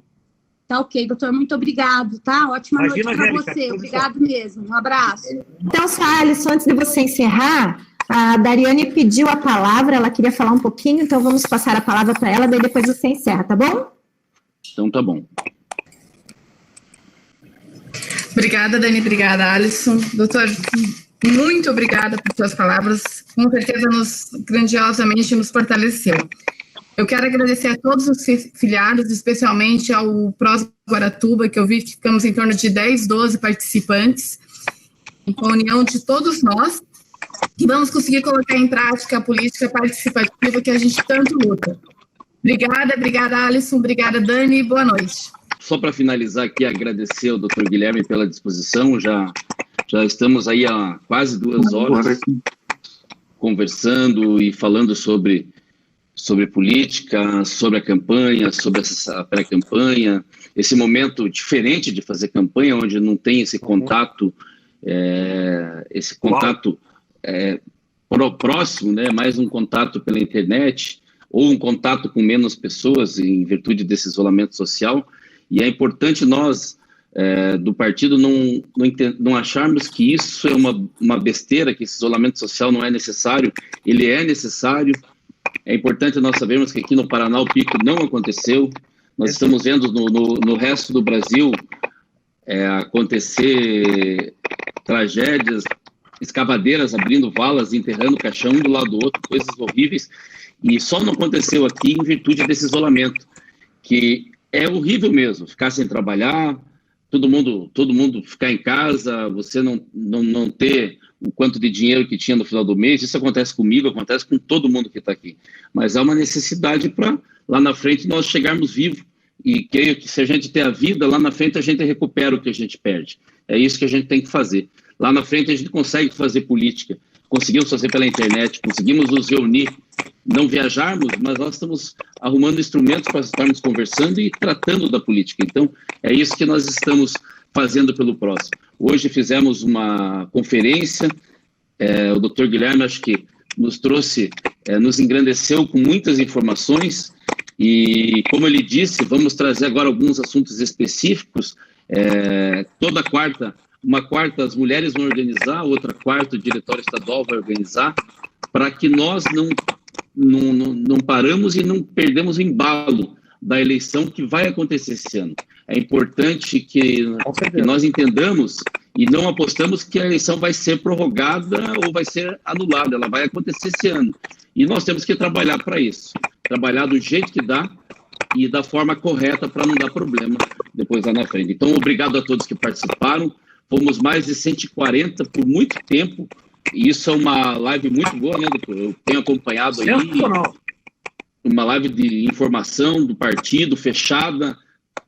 Tá ok, doutor, muito obrigado, tá? Ótima noite para você, obrigado mesmo, um abraço. Então, só, Alisson, antes de você encerrar, a Dariane pediu a palavra, ela queria falar um pouquinho, então vamos passar a palavra para ela, daí depois você encerra, tá bom? Então tá bom. Obrigada, Dani, obrigada, Alisson. Doutor, muito obrigada por suas palavras, com certeza grandiosamente nos fortaleceu. Eu quero agradecer a todos os filiados, especialmente ao PROS Guaratuba, que eu vi que ficamos em torno de 10, 12 participantes, com a união de todos nós, que vamos conseguir colocar em prática a política participativa que a gente tanto luta. Obrigada, Alisson, obrigada, Dani, boa noite. Só para finalizar aqui, agradecer ao Dr. Guilherme pela disposição, já estamos aí há quase 2 horas conversando e falando sobre política, sobre a campanha, sobre essa pré-campanha, esse momento diferente de fazer campanha, onde não tem esse contato, próximo, né? Mais um contato pela internet, ou um contato com menos pessoas, em virtude desse isolamento social, e é importante nós, do partido, não acharmos que isso é uma besteira, que esse isolamento social não é necessário, ele é necessário. É importante nós sabermos que aqui no Paraná o pico não aconteceu. Nós estamos vendo no resto do Brasil acontecer tragédias, escavadeiras abrindo valas, enterrando caixão um do lado do outro, coisas horríveis. E só não aconteceu aqui em virtude desse isolamento, que é horrível mesmo, ficar sem trabalhar, todo mundo ficar em casa, você não ter o quanto de dinheiro que tinha no final do mês. Isso acontece comigo, acontece com todo mundo que está aqui. Mas há uma necessidade para, lá na frente, nós chegarmos vivos. E creio que se a gente ter a vida, lá na frente a gente recupera o que a gente perde. É isso que a gente tem que fazer. Lá na frente a gente consegue fazer política. conseguimos fazer pela internet, conseguimos nos reunir, não viajarmos, mas nós estamos arrumando instrumentos para estarmos conversando e tratando da política. Então, é isso que nós estamos fazendo pelo PROS. Hoje fizemos uma conferência, o Dr. Guilherme, acho que nos trouxe, nos engrandeceu com muitas informações, e, como ele disse, vamos trazer agora alguns assuntos específicos. Toda quarta, uma quarta as mulheres vão organizar, outra quarta o diretório estadual vai organizar, para que nós não paramos e não perdemos o embalo da eleição que vai acontecer esse ano. É importante que nós entendamos e não apostamos que a eleição vai ser prorrogada ou vai ser anulada, ela vai acontecer esse ano. E nós temos que trabalhar para isso, trabalhar do jeito que dá e da forma correta para não dar problema depois lá na frente. Então, obrigado a todos que participaram, fomos mais de 140 por muito tempo, e isso é uma live muito boa, né, doutor? Eu tenho acompanhado aí uma live de informação do partido, fechada,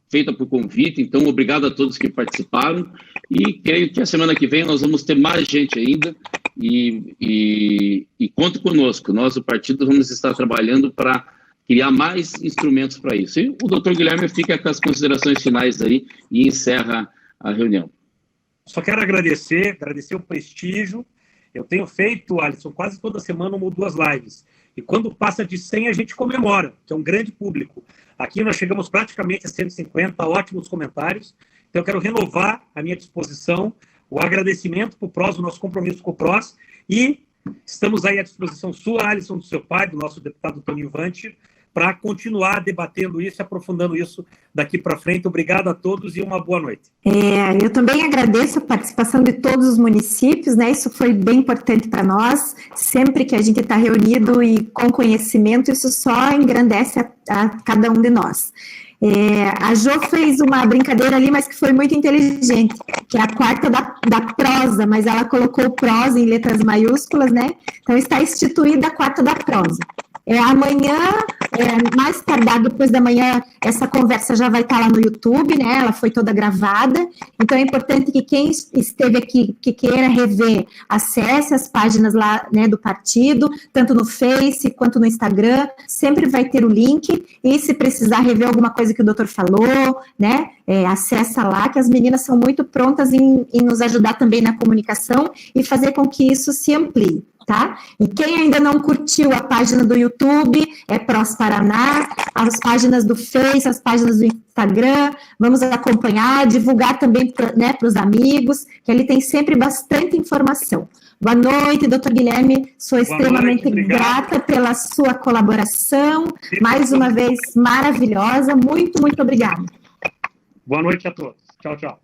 feita por convite. Então, obrigado a todos que participaram, e creio que a semana que vem nós vamos ter mais gente ainda, e conte conosco. Nós, do partido, vamos estar trabalhando para criar mais instrumentos para isso. E o doutor Guilherme fica com as considerações finais aí e encerra a reunião. Só quero agradecer o prestígio. Eu tenho feito, Alisson, quase toda semana 1 ou 2 lives. E quando passa de 100, a gente comemora, que é um grande público. Aqui nós chegamos praticamente a 150, ótimos comentários. Então eu quero renovar a minha disposição, o agradecimento para o PROS, o nosso compromisso com o PROS. E estamos aí à disposição sua, Alisson, do seu pai, do nosso deputado Toninho Vantir, para continuar debatendo isso e aprofundando isso daqui para frente. Obrigado a todos e uma boa noite. Eu também agradeço a participação de todos os municípios, né? Isso foi bem importante para nós. Sempre que a gente está reunido e com conhecimento, isso só engrandece a cada um de nós. A Jo fez uma brincadeira ali, mas que foi muito inteligente, que é a quarta da prosa, mas ela colocou prosa em letras maiúsculas, né? Então está instituída a quarta da prosa. Amanhã, mais tardar depois da manhã, essa conversa já vai estar lá no YouTube, né? Ela foi toda gravada. Então é importante que quem esteve aqui, que queira rever, acesse as páginas lá, né, do partido, tanto no Face quanto no Instagram. Sempre vai ter o link. E se precisar rever alguma coisa que o doutor falou, né? Acessa lá, que as meninas são muito prontas em nos ajudar também na comunicação e fazer com que isso se amplie. Tá? E quem ainda não curtiu a página do YouTube, PROS Paraná, as páginas do Face, as páginas do Instagram, vamos acompanhar, divulgar também, né, para os amigos, que ali tem sempre bastante informação. Boa noite, doutor Guilherme, sou extremamente grata pela sua colaboração, mais uma vez maravilhosa, muito, muito obrigada. Boa noite a todos. Tchau, tchau.